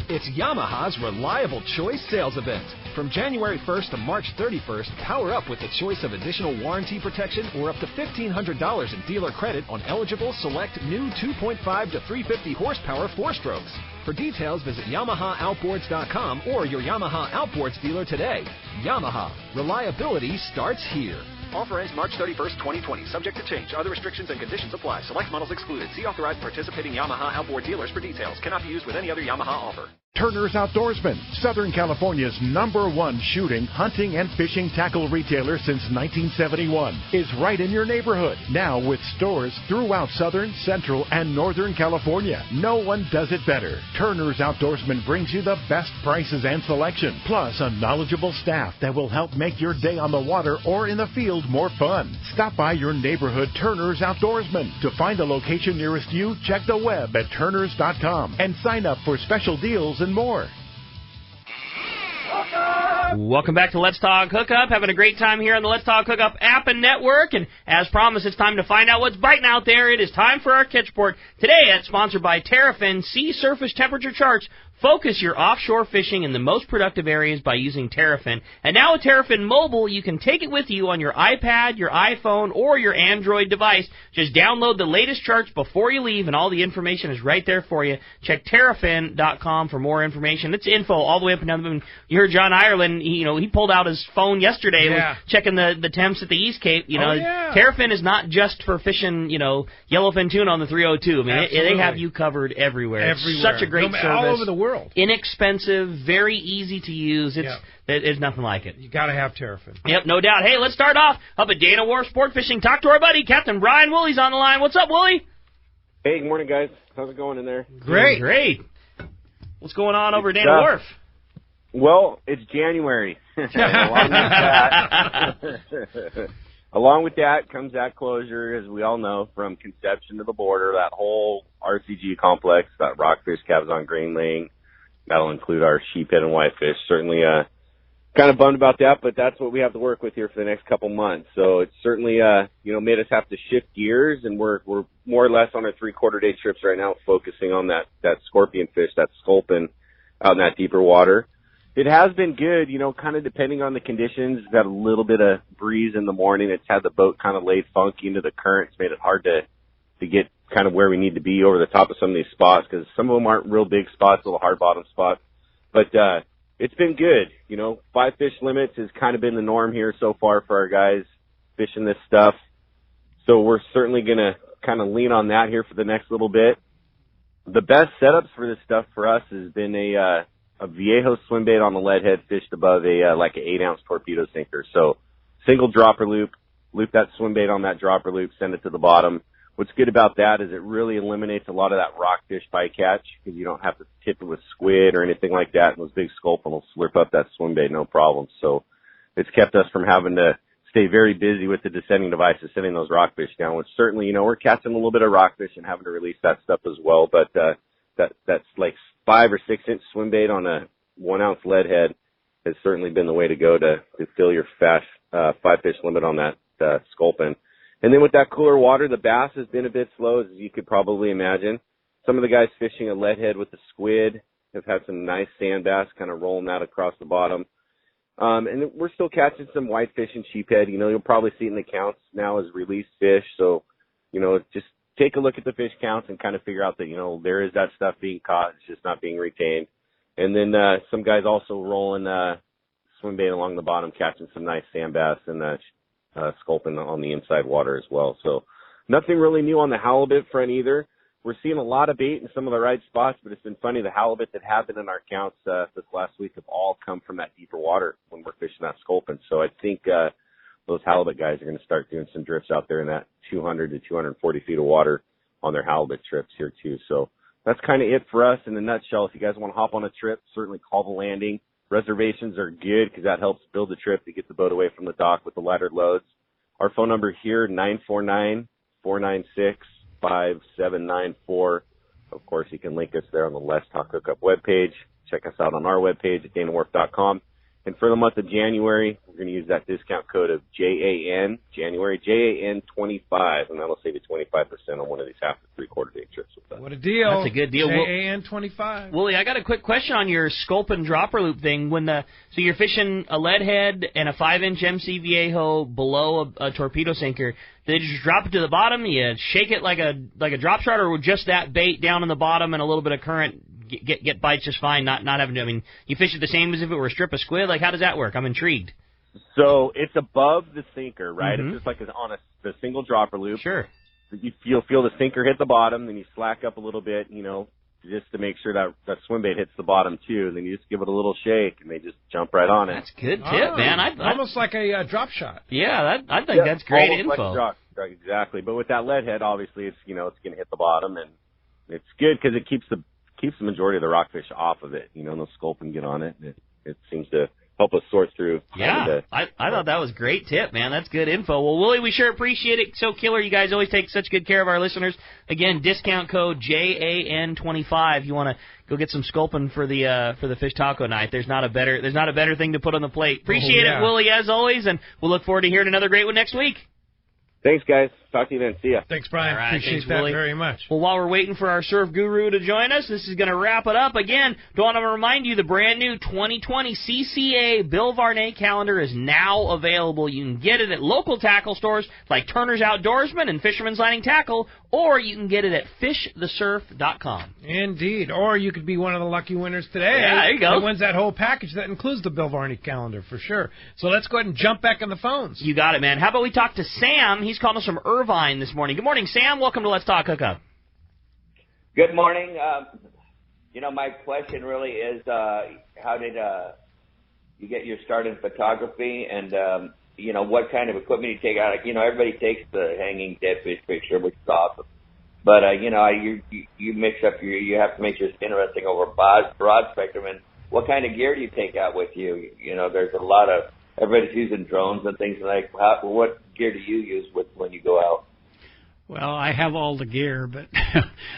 It's Yamaha's Reliable Choice sales event. From January 1st to March 31st, power up with the choice of additional warranty protection or up to $1,500 in dealer credit on eligible select new 2.5 to 350 horsepower 4-strokes. For details, visit YamahaOutboards.com or your Yamaha Outboards dealer today. Yamaha. Reliability starts here. Offer ends March 31st, 2020. Subject to change. Other restrictions and conditions apply. Select models excluded. See authorized participating Yamaha outboard dealers for details. Cannot be used with any other Yamaha offer. Turner's Outdoorsman, Southern California's #1 shooting, hunting, and fishing tackle retailer since 1971, is right in your neighborhood. Now with stores throughout Southern, Central, and Northern California. No one does it better. Turner's Outdoorsman brings you the best prices and selection, plus a knowledgeable staff that will help make your day on the water or in the field more fun. Stop by your neighborhood Turner's Outdoorsman. To find a location nearest you, check the web at turners.com and sign up for special deals and more. Welcome back to Let's Talk Hookup. Having a great time here on the Let's Talk Hookup app and network. And as promised, it's time to find out what's biting out there. It is time for our Catch Report. Today, it's sponsored by Terrafin Sea Surface Temperature Charts. Focus your offshore fishing in the most productive areas by using Terrafin. And now with Terrafin Mobile, you can take it with you on your iPad, your iPhone, or your Android device. Just download the latest charts before you leave, and all the information is right there for you. Check Terrafin.com for more information. It's info all the way up and down the moon. You heard John Ireland, he pulled out his phone yesterday and was checking the temps at the East Cape. Terrafin is not just for fishing, yellowfin tuna on the 302. I mean, they have you covered everywhere. It's such a great service. All over the world. Inexpensive, very easy to use. It's nothing like it. You got to have Terrafin. Yep, no doubt. Hey, let's start off up at Dana Wharf Sport Fishing. Talk to our buddy, Captain Brian Woolley's on the line. What's up, Woolley? Hey, good morning, guys. How's it going in there? Great. What's going on over at Dana Wharf? Well, it's January. Along with that comes that closure, as we all know, from Conception to the border, that whole RCG complex, that rockfish, Cabazon, grain laying. That'll include our sheephead and whitefish. Certainly kind of bummed about that, but that's what we have to work with here for the next couple months. So it's certainly made us have to shift gears, and we're more or less on our 3/4 day trips right now, focusing on that scorpion fish, that sculpin out in that deeper water. It has been good, kind of depending on the conditions. We've got a little bit of breeze in the morning. It's had the boat kind of laid funky into the current. It's made it hard to get kind of where we need to be over the top of some of these spots, because some of them aren't real big spots, little hard bottom spots. But it's been good. 5 fish limits has kind of been the norm here so far for our guys fishing this stuff. So we're certainly going to kind of lean on that here for the next little bit. The best setups for this stuff for us has been a Viejo swim bait on the lead head fished above an 8-ounce torpedo sinker. So single dropper loop that swim bait on that dropper loop, send it to the bottom. What's good about that is it really eliminates a lot of that rockfish bycatch, because you don't have to tip it with squid or anything like that, and those big sculpin will slurp up that swim bait no problem. So it's kept us from having to stay very busy with the descending devices, sending those rockfish down, which certainly, we're catching a little bit of rockfish and having to release that stuff as well. But that's like 5 or 6 inch swim bait on a 1-ounce lead head has certainly been the way to go to fill your 5 fish limit on that sculpin. And then with that cooler water, the bass has been a bit slow, as you could probably imagine. Some of the guys fishing a lead head with the squid have had some nice sand bass kind of rolling that across the bottom. And we're still catching some whitefish and sheephead. You'll probably see it in the counts now as released fish. So, just take a look at the fish counts and kind of figure out that, there is that stuff being caught. It's just not being retained. And then some guys also rolling swim bait along the bottom, catching some nice sand bass and sculpin on the inside water as well. So nothing really new on the halibut front either. We're seeing a lot of bait in some of the right spots, but it's been funny. The halibut that have been in our counts this last week have all come from that deeper water when we're fishing that sculpin. So I think those halibut guys are going to start doing some drifts out there in that 200 to 240 feet of water on their halibut trips here too. So that's kind of it for us in a nutshell. If you guys want to hop on a trip, certainly call the landing. Reservations are good because that helps build the trip to get the boat away from the dock with the laddered loads. Our phone number here, 949-496-5794. Of course, you can link us there on the Let's Talk Hookup webpage. Check us out on our webpage at DanaWharf.com. And for the month of January, we're going to use that discount code of JAN, January, JAN25, and that'll save you 25% on one of these half to three-quarter day trips with us. What a deal. That's a good deal. JAN25. Willie, I got a quick question on your sculpin dropper loop thing. So you're fishing a lead head and a 5-inch MC Viejo below a torpedo sinker. They just drop it to the bottom, you shake it like a drop shot, or just that bait down in the bottom and a little bit of current get bites just fine, not having to, you fish it the same as if it were a strip of squid? Like, how does that work? I'm intrigued. So it's above the sinker, right? Mm-hmm. It's just like on the single dropper loop. Sure. You'll feel the sinker hit the bottom, then you slack up a little bit, just to make sure that swim bait hits the bottom too. And then you just give it a little shake, and they just jump right on it. That's a good tip, man. Almost like a drop shot. Yeah, I think that's great info. Like exactly. But with that lead head, obviously, it's it's going to hit the bottom, and it's good because it keeps the majority of the rockfish off of it. No sculpin get on it. It seems to help us sort through. Yeah, I thought that was a great tip, man. That's good info. Well, Willie, we sure appreciate it. So killer. You guys always take such good care of our listeners. Again, discount code JAN25. You want to go get some sculpin for the fish taco night. There's not a better thing to put on the plate. Appreciate it, Willie, as always, and we'll look forward to hearing another great one next week. Thanks, guys. Talk to you then. See ya. Thanks, Brian. Right, appreciate that very much. Well, while we're waiting for our surf guru to join us, this is going to wrap it up. Again, don't want to remind you the brand new 2020 CCA Bill Varney calendar is now available. You can get it at local tackle stores like Turner's Outdoorsman and Fisherman's Landing Tackle, or you can get it at fishthesurf.com. Indeed. Or you could be one of the lucky winners today. Yeah, there you go. That wins that whole package. That includes the Bill Varney calendar for sure. So let's go ahead and jump back on the phones. You got it, man. How about we talk to Sam? He's calling us from Irvine this morning. Good morning, Sam. Welcome to Let's Talk Hookup. Good morning. My question really is, how did you get your start in photography, and what kind of equipment you take out? Everybody takes the hanging dead fish picture, which is awesome, but you mix up you have to make sure it's interesting over broad spectrum. And what kind of gear do you take out with you? There's a lot of everybody's using drones and things like. What gear do you use when you go out? Well, I have all the gear, but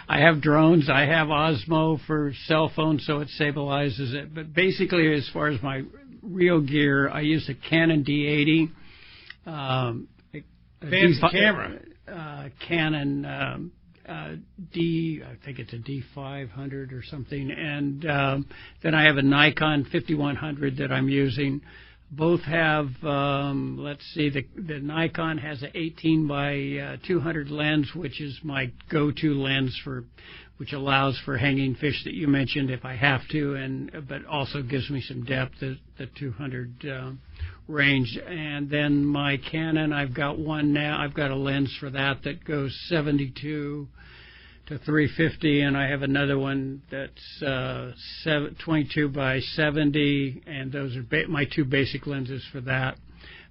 I have drones. I have Osmo for cell phones, so it stabilizes it. But basically, as far as my real gear, I use a Canon D80. Fancy camera. Canon I think it's a D500 or something. And then I have a Nikon 5100 that I'm using. Both have, the Nikon has an 18 by 200 lens, which is my go-to lens which allows for hanging fish that you mentioned if I have to, but also gives me some depth, the 200 range. And then my Canon, I've got one now. I've got a lens for that goes 72 to 350, and I have another one that's 22 by 70, and those are my two basic lenses for that.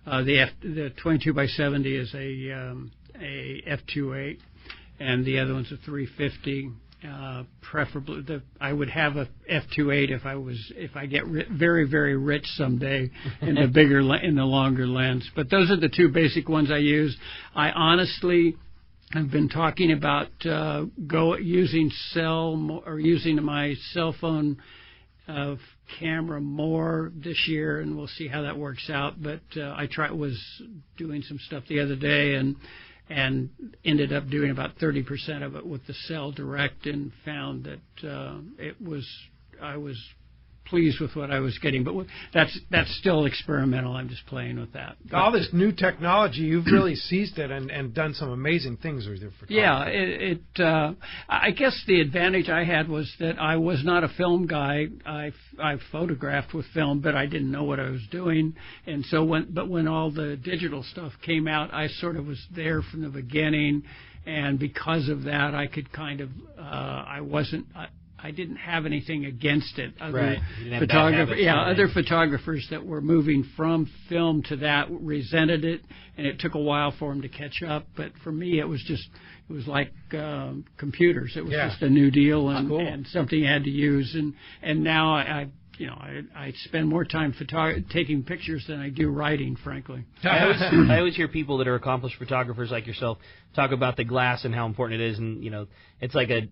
The 22 by 70 is a f2.8, and the other one's a 350. Preferably, I would have a f2.8 if I get very, very rich someday in the longer lens. But those are the two basic ones I use. I honestly have been talking about using my cell phone camera more this year, and we'll see how that works out. But I was doing some stuff the other day and ended up doing about 30% of it with the cell direct, and found that I was pleased with what I was getting. But that's still experimental. I'm just playing with that. All this new technology, you've really seized it and done some amazing things with your photography. Yeah, I guess the advantage I had was that I was not a film guy. I photographed with film, but I didn't know what I was doing. And so when all the digital stuff came out, I sort of was there from the beginning. And because of that, I could kind of I didn't have anything against it. Right. Other photographers that were moving from film to that resented it, and it took a while for them to catch up. But for me, it was like computers. It was just a new deal and something you had to use. And now I spend more time taking pictures than I do writing, frankly. I always hear people that are accomplished photographers like yourself talk about the glass and how important it is. And, it's like a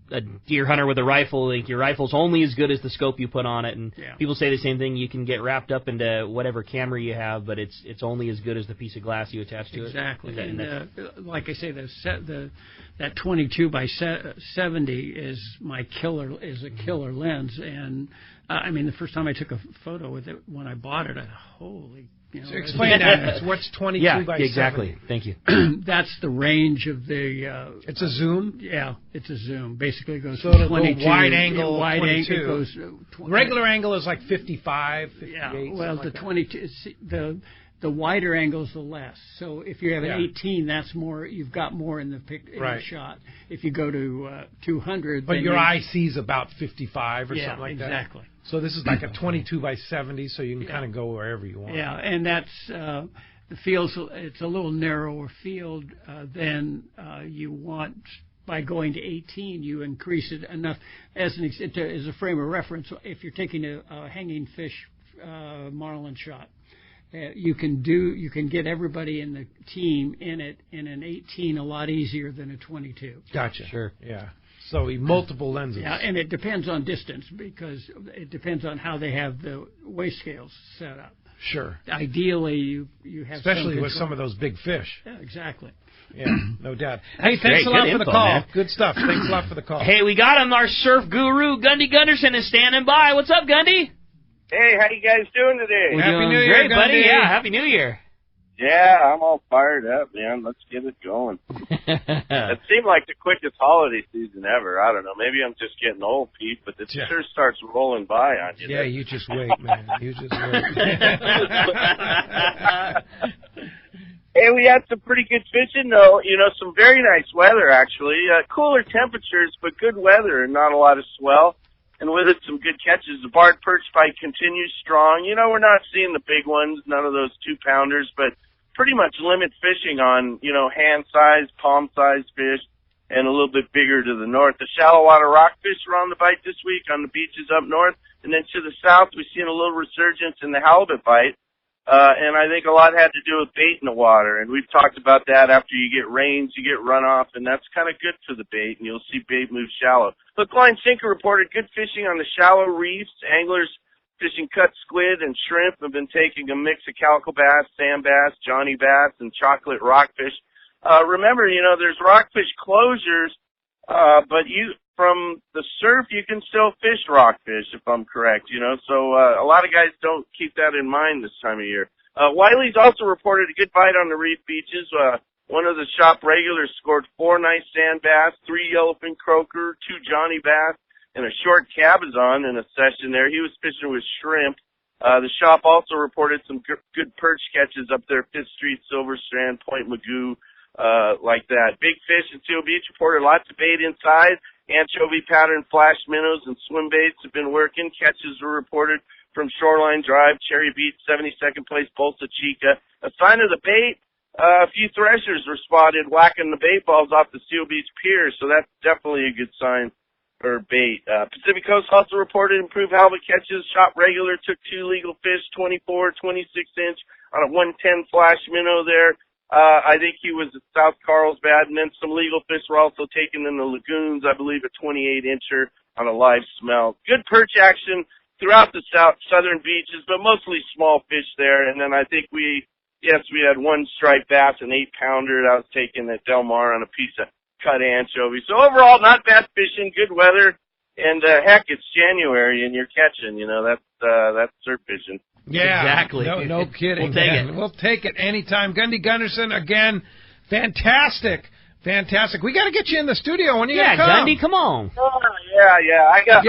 deer hunter with a rifle. Like your rifle's only as good as the scope you put on it. And people say the same thing. You can get wrapped up into whatever camera you have, but it's only as good as the piece of glass you attach to it. Exactly. And like I say, that 22 by 70 is a killer lens. And the first time I took a photo with it when I bought it, holy. So explain that. What's 22 by 70? Exactly. Thank you. That's the range of the. It's a zoom. Yeah, it's a zoom. Basically, it goes so from 22. Go wide angle. Wide 22. angle goes. Regular angle is like 55. 58, yeah. Well, the like 22. The wider angle is the less. So if you have an 18, that's more. You've got more in the the shot. If you go to 200, but your eye sees about 55 or something like that. Yeah, exactly. So this is like a 22 by 70, so you can kind of go wherever you want. Yeah, and that's the field's. It's a little narrower field than you want. By going to 18, you increase it enough as a frame of reference. If you're taking a hanging fish marlin shot. You can get everybody in the team in it in an 18 a lot easier than a 22. Gotcha. Sure. Yeah. So multiple lenses. Yeah, and it depends on distance because it depends on how they have the weigh scales set up. Sure. Ideally, you have especially with some of those big fish. Yeah, exactly. Yeah, no doubt. Hey, thanks a lot for the call. Man. Good stuff. Thanks a lot for the call. Hey, we got him. Our surf guru, Gundy Gunderson, is standing by. What's up, Gundy? Hey, how you guys doing today? Happy New Year, buddy. Yeah, Happy New Year. Yeah, I'm all fired up, man. Let's get it going. It seemed like the quickest holiday season ever. I don't know. Maybe I'm just getting old, Pete, but it sure starts rolling by on you. Yeah, you just wait, man. You just wait. Hey, we had some pretty good fishing, though. Some very nice weather, actually. Cooler temperatures, but good weather and not a lot of swell. And with it, some good catches. The barred perch fight continues strong. We're not seeing the big ones, none of those 2-pounders, but pretty much limit fishing on, hand-sized, palm-sized fish, and a little bit bigger to the north. The shallow water rockfish were on the bite this week on the beaches up north. And then to the south, we've seen a little resurgence in the halibut bite. And I think a lot had to do with bait in the water. And we've talked about that. After you get rains, you get runoff, and that's kind of good for the bait, and you'll see bait move shallow. Hook, line, sinker reported good fishing on the shallow reefs. Anglers fishing cut squid and shrimp have been taking a mix of calico bass, sand bass, Johnny bass, and chocolate rockfish. Remember, there's rockfish closures, but from the surf, you can still fish rockfish, if I'm correct, so a lot of guys don't keep that in mind this time of year. Wiley's also reported a good bite on the reef beaches. One of the shop regulars scored 4 nice sand bass, 3 yellowfin croaker, 2 Johnny bass, and a short cabezon in a session there. He was fishing with shrimp. The shop also reported some good perch catches up there, 5th Street, Silver Strand, Point Magoo, like that. Big Fish and Seal Beach reported lots of bait inside. Anchovy pattern flash minnows and swim baits have been working. Catches were reported from Shoreline Drive, Cherry Beach, 72nd Place, Bolsa Chica. A sign of the bait, a few threshers were spotted whacking the bait balls off the Seal Beach Pier, so that's definitely a good sign for bait. Pacific Coast also reported improved halibut catches. Shop regular took 2 legal fish, 24, 26-inch on a 110 flash minnow there. I think he was at South Carlsbad, and then some legal fish were also taken in the lagoons, I believe a 28-incher on a live smelt. Good perch action throughout the southern beaches, but mostly small fish there. And then I think we had 1 striped bass, an 8-pounder that was taken at Del Mar on a piece of cut anchovy. So overall, not bad fishing, good weather, And heck, it's January and you're catching. That's surf fishing. Yeah, exactly. No kidding. We'll take it. We'll take it anytime. Gundy Gunderson, again, fantastic. We got to get you in the studio. When you gonna come? Gundy, come on. Oh, yeah. I got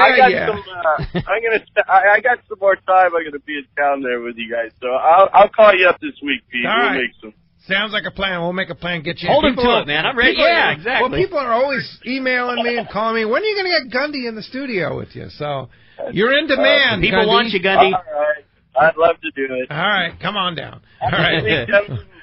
some more time. I'm gonna be in town there with you guys, so I'll call you up this week, Pete. All right. Make some. Sounds like a plan. We'll make a plan. Get you. Hold him to it, man. I'm ready. Yeah, exactly. Well, people are always emailing me and calling me. When are you going to get Gundy in the studio with you? So you're in demand. People Gundy. want you, Gundy. All right. I'd love to do it. All right, come on down. All right.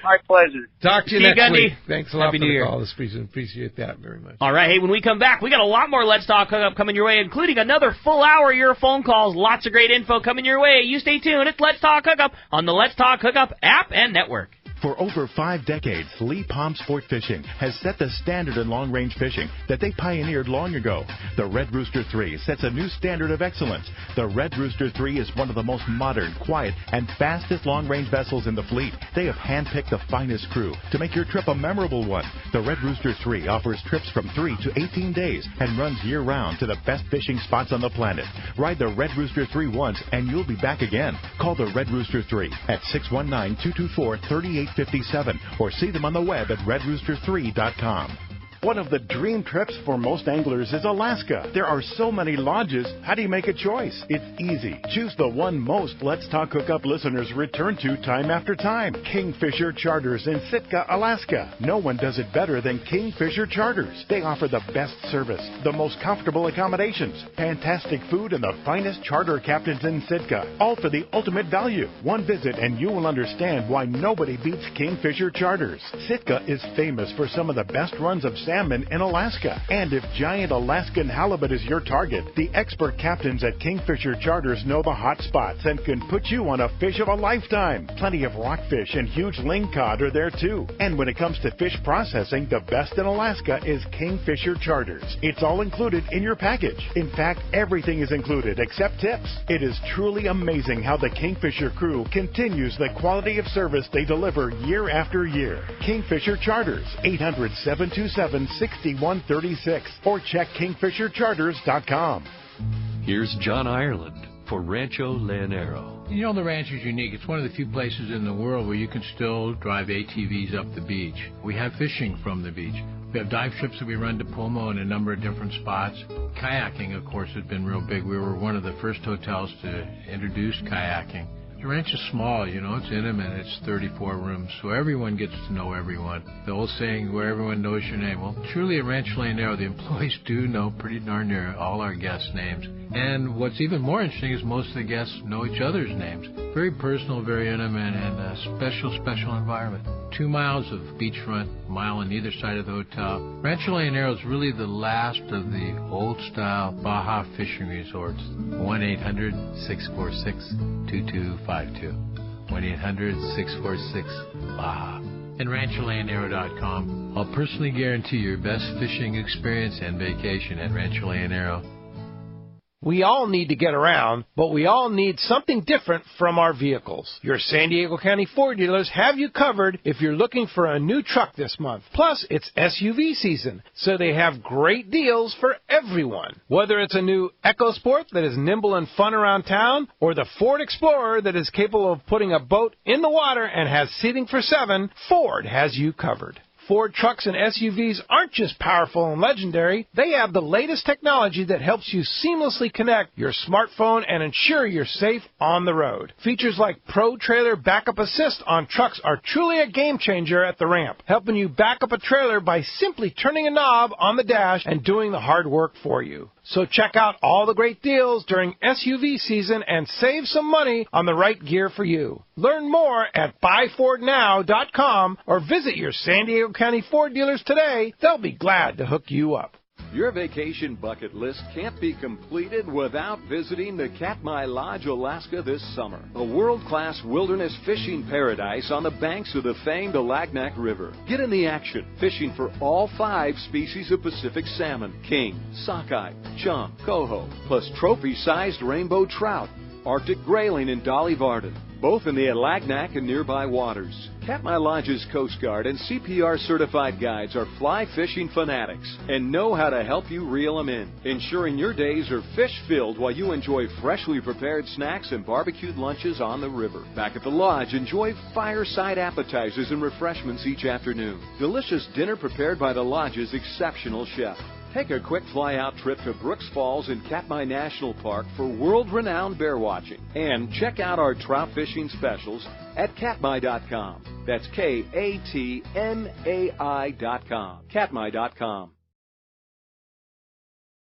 My pleasure. Talk to you See you, next Gundy. week. Thanks a lot Happy for New the Year. call. Appreciate that very much. All right, hey, when we come back, we got a lot more Let's Talk Hookup coming your way, including another full hour of your phone calls. Lots of great info coming your way. You stay tuned. It's Let's Talk Hookup on the Let's Talk Hookup app and network. For over 5 decades, Lee Palm Sport Fishing has set the standard in long-range fishing that they pioneered long ago. The Red Rooster 3 sets a new standard of excellence. The Red Rooster 3 is one of the most modern, quiet, and fastest long-range vessels in the fleet. They have handpicked the finest crew to make your trip a memorable one. The Red Rooster 3 offers trips from 3 to 18 days and runs year-round to the best fishing spots on the planet. Ride the Red Rooster 3 once and you'll be back again. Call the Red Rooster 3 at 619-224-3857 or see them on the web at redrooster3.com. One of the dream trips for most anglers is Alaska. There are so many lodges. How do you make a choice? It's easy. Choose the one most Let's Talk Hookup listeners return to time after time. Kingfisher Charters in Sitka, Alaska. No one does it better than Kingfisher Charters. They offer the best service, the most comfortable accommodations, fantastic food, and the finest charter captains in Sitka. All for the ultimate value. One visit and you will understand why nobody beats Kingfisher Charters. Sitka is famous for some of the best runs of salmon in Alaska. And if giant Alaskan halibut is your target, the expert captains at Kingfisher Charters know the hot spots and can put you on a fish of a lifetime. Plenty of rockfish and huge lingcod are there too. And when it comes to fish processing, the best in Alaska is Kingfisher Charters. It's all included in your package. In fact, everything is included except tips. It is truly amazing how the Kingfisher crew continues the quality of service they deliver year after year. Kingfisher Charters, 800-727-6136 or check kingfishercharters.com. Here's John Ireland for Rancho Leonero. You know, the ranch is unique. It's one of the few places in the world where you can still drive ATVs up the beach. We have fishing from the beach. We have dive trips that we run to Pomo in a number of different spots. Kayaking, of course, has been real big. We were one of the first hotels to introduce kayaking. The ranch is small, you know, it's intimate, it's 34 rooms, so everyone gets to know everyone. The old saying, where everyone knows your name. Well, truly at Rancho Leonero, the employees do know pretty darn near all our guests' names. And what's even more interesting is most of the guests know each other's names. Very personal, very intimate, and a special, special environment. 2 miles of beachfront, a mile on either side of the hotel. Rancho Leonero is really the last of the old-style Baja fishing resorts. 1-800-646-2252. 1-800-646-BAJA. And RanchoLeonero.com. I'll personally guarantee your best fishing experience and vacation at Rancho Leonero. We all need to get around, but we all need something different from our vehicles. Your San Diego County Ford dealers have you covered if you're looking for a new truck this month. Plus, it's SUV season, so they have great deals for everyone. Whether it's a new EcoSport that is nimble and fun around town, or the Ford Explorer that is capable of putting a boat in the water and has seating for 7, Ford has you covered. Ford trucks and SUVs aren't just powerful and legendary. They have the latest technology that helps you seamlessly connect your smartphone and ensure you're safe on the road. Features like Pro Trailer Backup Assist on trucks are truly a game changer at the ramp, helping you back up a trailer by simply turning a knob on the dash and doing the hard work for you. So check out all the great deals during SUV season and save some money on the right gear for you. Learn more at buyfordnow.com or visit your San Diego County Ford dealers today. They'll be glad to hook you up. Your vacation bucket list can't be completed without visiting the Katmai Lodge, Alaska this summer. A world-class wilderness fishing paradise on the banks of the famed Alagnak River. Get in the action, fishing for all 5 species of Pacific salmon, king, sockeye, chum, coho, plus trophy-sized rainbow trout, Arctic grayling and dolly varden. both in the Alagnac and nearby waters. Katmai Lodge's Coast Guard and CPR certified guides are fly fishing fanatics and know how to help you reel them in, ensuring your days are fish-filled while you enjoy freshly prepared snacks and barbecued lunches on the river. Back at the lodge, enjoy fireside appetizers and refreshments each afternoon. Delicious dinner prepared by the lodge's exceptional chef. Take a quick fly-out trip to Brooks Falls in Katmai National Park for world-renowned bear watching. And check out our trout fishing specials at katmai.com. That's Katmai.com. Katmai.com.